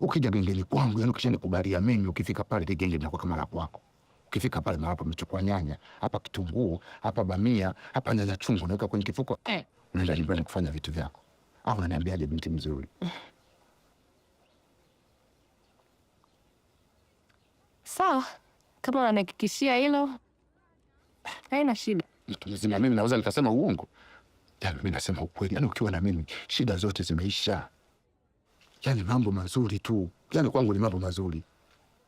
Ukija gengeni kwangu yani ukishanikubalia mimi ukifika pale genge linakuwa kama la kwako. Ukifika pale hapa umechukua nyanya, hapa kitunguu, hapa bamia, hapa nyanya chungu naweka kwenye kifuko. Unaenda nyumbani kufanya vitu vyako. Au unaniambiaje binti mzuri? Sawa. Kama unanihakikishia hilo, haina shida. Mtu mzima mimi naweza nikasema uongo. Yaani mimi nasema ukweli. Yaani ukiwa na mimi shida zote zimeisha. Yaani mambo mazuri tu. Yaani kwangu ni mambo mazuri.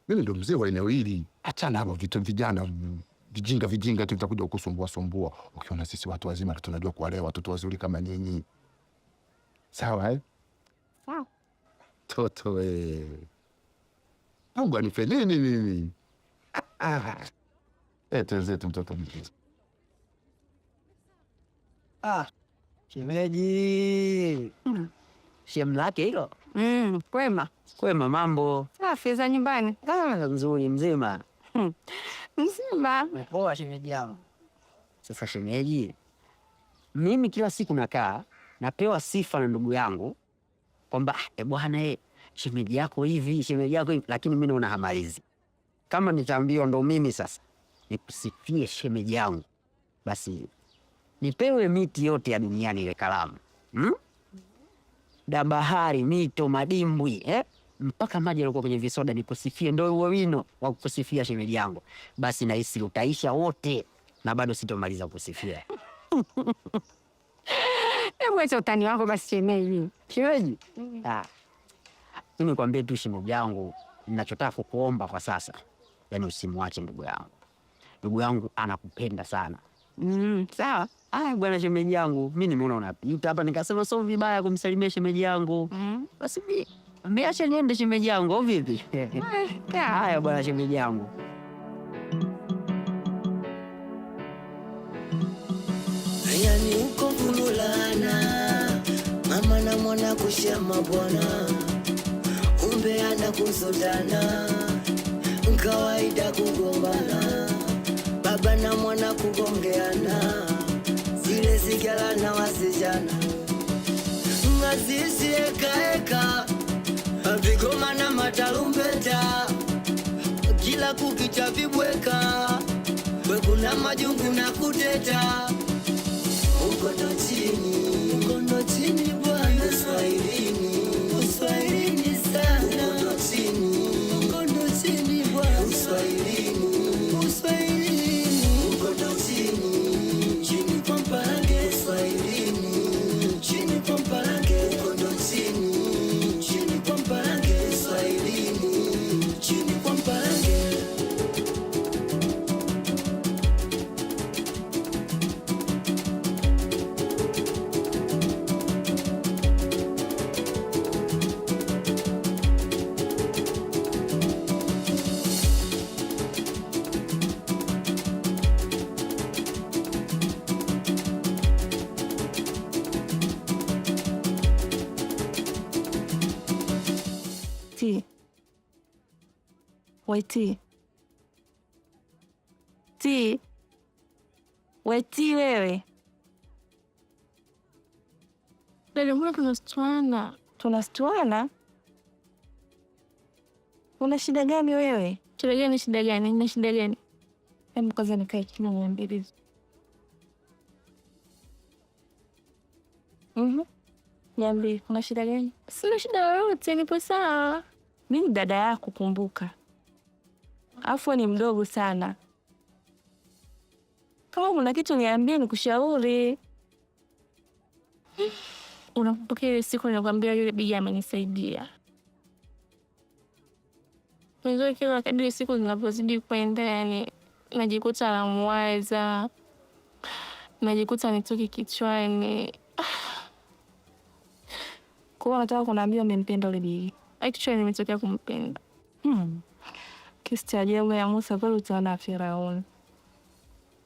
Mimi ndo mzee wa eneo hili. Achana hapo vitu vijana vijinga tu vitakuja kukusumbua. Ukiona sisi watu wazima tunajua kuwalea watoto wazuri kama nyinyi. Sawa Sawa. Toto Mungu anipe nini mimi? Tenzetu mtoto mzuri. Shemeji. Shem lake hilo? Kwema. Kwema mambo. Safi za nyumbani. Nzuri mzima. Mzima. Poa shemeji yangu. Sasa shemeji, mimi kila siku napewa sifa na ndugu yangu kwamba bwana shemeji yako hivi, lakini mimi naona hamalizi. Kama nitaambiwa ndo mimi sasa nikusifie shemeji yangu, basi nipewe miti yote ya duniani ile kalamu. Da bahari, mito, madimbwi, mpaka maji yalikuwa kwenye visoda nikusifie, ndo huo wino wa kukusifia shemeji yangu. Basi nahisi utaisha wote na bado sitomaliza kusifia. Acha utani wako basi shemeji. Shemeji? Mimi kwambie tu shemeji yangu, ninachotaka kukuomba kwa sasa, yani usimwache ndugu yangu. Ndugu yangu anakupenda sana. Sawa. Bwana shemeji yangu, mimi nimeona unapita hapa nikasema sio vibaya kumsalimia shemeji yangu. Basi mimi acha niende shemeji yangu, vipi? Haya bwana shemeji yangu. Yani uko Vululana, mama na mwana kushama bwana. kuombeana, kusutana, kawaida kugombana, baba na mwana kugongeana, zile sigara na wasichana, mazishi eka vigoma na matarumbeta, kila kukicha vibweka, we kuna majungu na kuteta. Mkono chini bwana, Uswahilini sana. Mkono chini bwana, Uswahilini. Mkono chini kwa mparange, Uswahilini. Chini kwa mparange, mkono chini kwa mparange, Uswahilini. Chini kwa mparange. Weti wewe. Dada, mbona tunastuana? Tunastuana? Una shida gani wewe? Shida gani? Nina shida gani? Hebu kwanza nikae chini niambie vizuri. Niambie, una shida gani? Sina shida yoyote, nipo sawa. Mimi dada yako, kumbuka. Afu ni mdogo sana. Kama kuna kitu niambie nikushauri. Unakumbuka ile siku nilikwambia yule bibi amenisaidia? Mwanzo kila kadri siku zinapozidi kwenda, yani najikuta namwaza. Najikuta nitoki kichwani. Kwa nataka kuniambia umempenda yule bibi. Actually nimetokea kumpenda. Kisi cha ajabu ya Musa kweli utaona Firauni.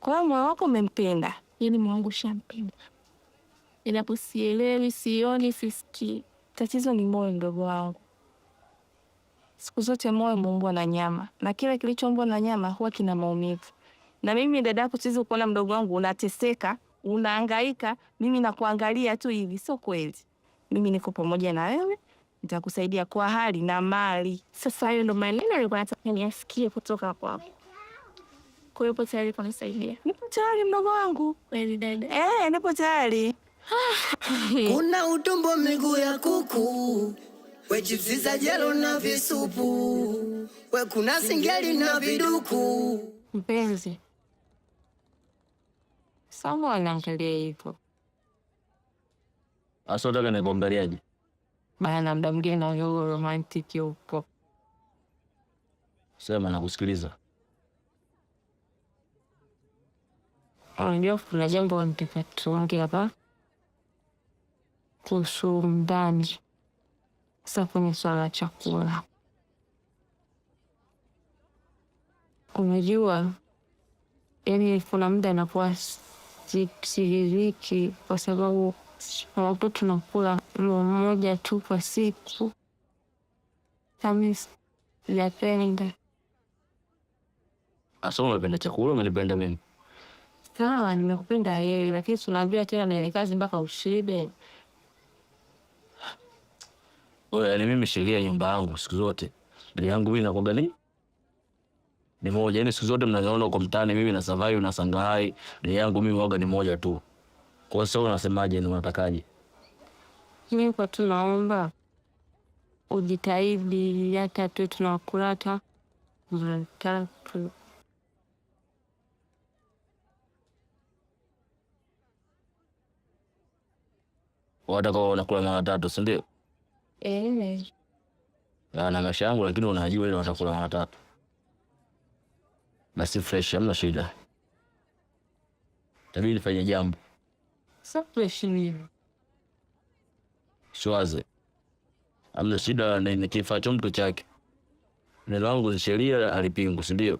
Kwa moyo wako umempenda, yani moyo wangu shampenda. Ninapo sielewi, sioni, sisikii. Tatizo ni moyo, ndogo wangu. Siku zote moyo umeumbwa na nyama, na kila kilichoumbwa na nyama huwa kina maumivu. Na mimi dadako siwezi kuona mdogo wangu unateseka, unahangaika, mimi nakuangalia tu hivi, sio kweli. Mimi niko pamoja na wewe, nitakusaidia kwa hali na mali. Sasa hayo ndo maneno nilikuwa nataka niyasikie kutoka kwako. Kwa hiyo upo tayari kunisaidia? Nipo tayari mdogo wangu. Kweli dada? Nipo tayari. Kuna utumbo miguu ya kuku, we chipsi za jelo na visupu, we kuna singeli na viduku. Mpenzi, sawa anaangalia hivyo. Asa unataka nikuangaliaje? Bana, mda mwingine na hiyo romantic huko. Sema nakusikiliza. Unajua kuna jambo nataka tuongee hapa kuhusu ndani. Sasa kwenye swala la chakula. Unajua, yani kuna muda nakuwa siridhiki kwa sababu watoto tunakula mlo mmoja tu kwa siku. Kama sijapenda. Asa umependa chakula, umenipenda mimi? Sawa, nimekupenda yeye, lakini tunaambia tena na kazi mpaka ushibe. Wewe, yani mimi sheria nyumba yangu siku zote. Bila yangu mimi nakwambia ni moja. Yani siku zote mnaona uko mtaani mimi na Savai na Sangai. Bila yangu mimi waga ni moja tu. Kwa sababu unasemaje, ni unatakaje? Mimi kwa tunaomba ujitahidi hata tu tunakulata mtatu. Wataka unakula mara tatu, si ndio? Na maisha yangu, lakini unajua ile watakula mara tatu. Basi fresh, hamna shida. Tabii nifanye jambo. Sasa fresh nini? Shwaze. Hamna shida, na nikifaa chombo chake. Neno langu ni sheria, alipingu, si ndio?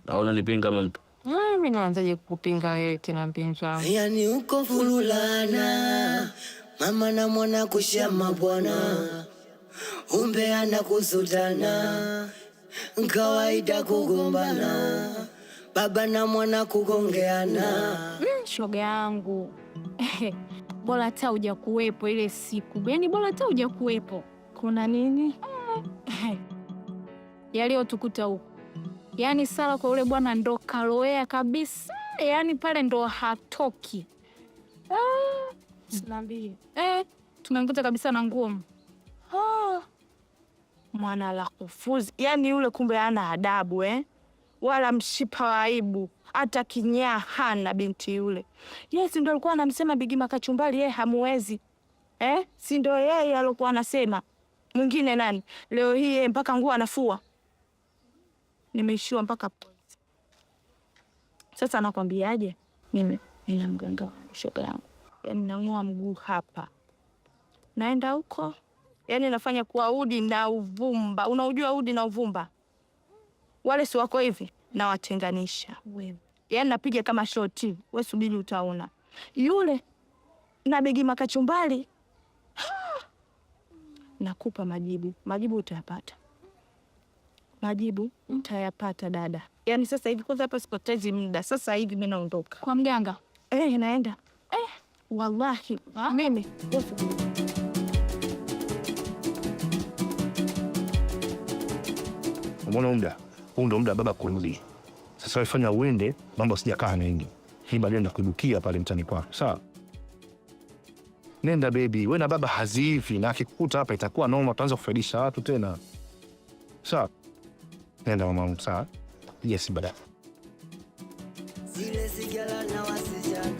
Naona nipinga mtu. Mimi naanzaje kupinga wewe tena mpenzi wangu? Yani uko fululana, mama na mwana kushama bwana. umbea na kusutana, kawaida kugombana, baba na mwana kugongeana. Shoga yangu bora hata huja kuwepo ile siku, yaani bora hata huja kuwepo. Kuna nini? Yaliyotukuta huko, yaani Sara kwa ule bwana ndo kaloea kabisa, yaani pale ndo hatoki. Sinambie. Tumemkuta kabisa na nguo. Mwana la kufuzi, yaani yule kumbe hana adabu wala mshipa wa aibu, hata kinyaa hana binti yule. Yes, ndo alikuwa anamsema Bigima Kachumbari yeye hamuwezi. Si ndo yeye alikuwa anasema. Mwingine nani? Leo hii mpaka nguo anafua. Nimeishiwa mpaka polisi. Sasa nakwambiaje? Mimi nina mganga shoga yangu. Yaani nang'oa mguu hapa. Naenda huko. Yaani nafanya kwa udi na uvumba. Unaujua udi na uvumba? Wale si wako hivi na watenganisha wewe. Yaani napiga kama shoti, wewe subiri utaona. Yule na Bigima Kachumbari. Nakupa majibu. Majibu utayapata. Majibu utayapata dada. Yaani sasa hivi kwanza hapa sipotezi muda. Sasa hivi mimi naondoka. Kwa mganga? Naenda. Wallahi mimi. Umeona muda? Huu ndo muda baba kurudi. Sasa wafanya uende, mambo sijakaa mengi. Hii baadaye nakuibukia pale mtani kwako. Sawa? Nenda baby, wewe na baba hazifi na akikukuta hapa itakuwa noma, utaanza kufaidisha watu tena. Sawa? Nenda mama, sawa? Yes, baadaye. Zile sigara na wasijana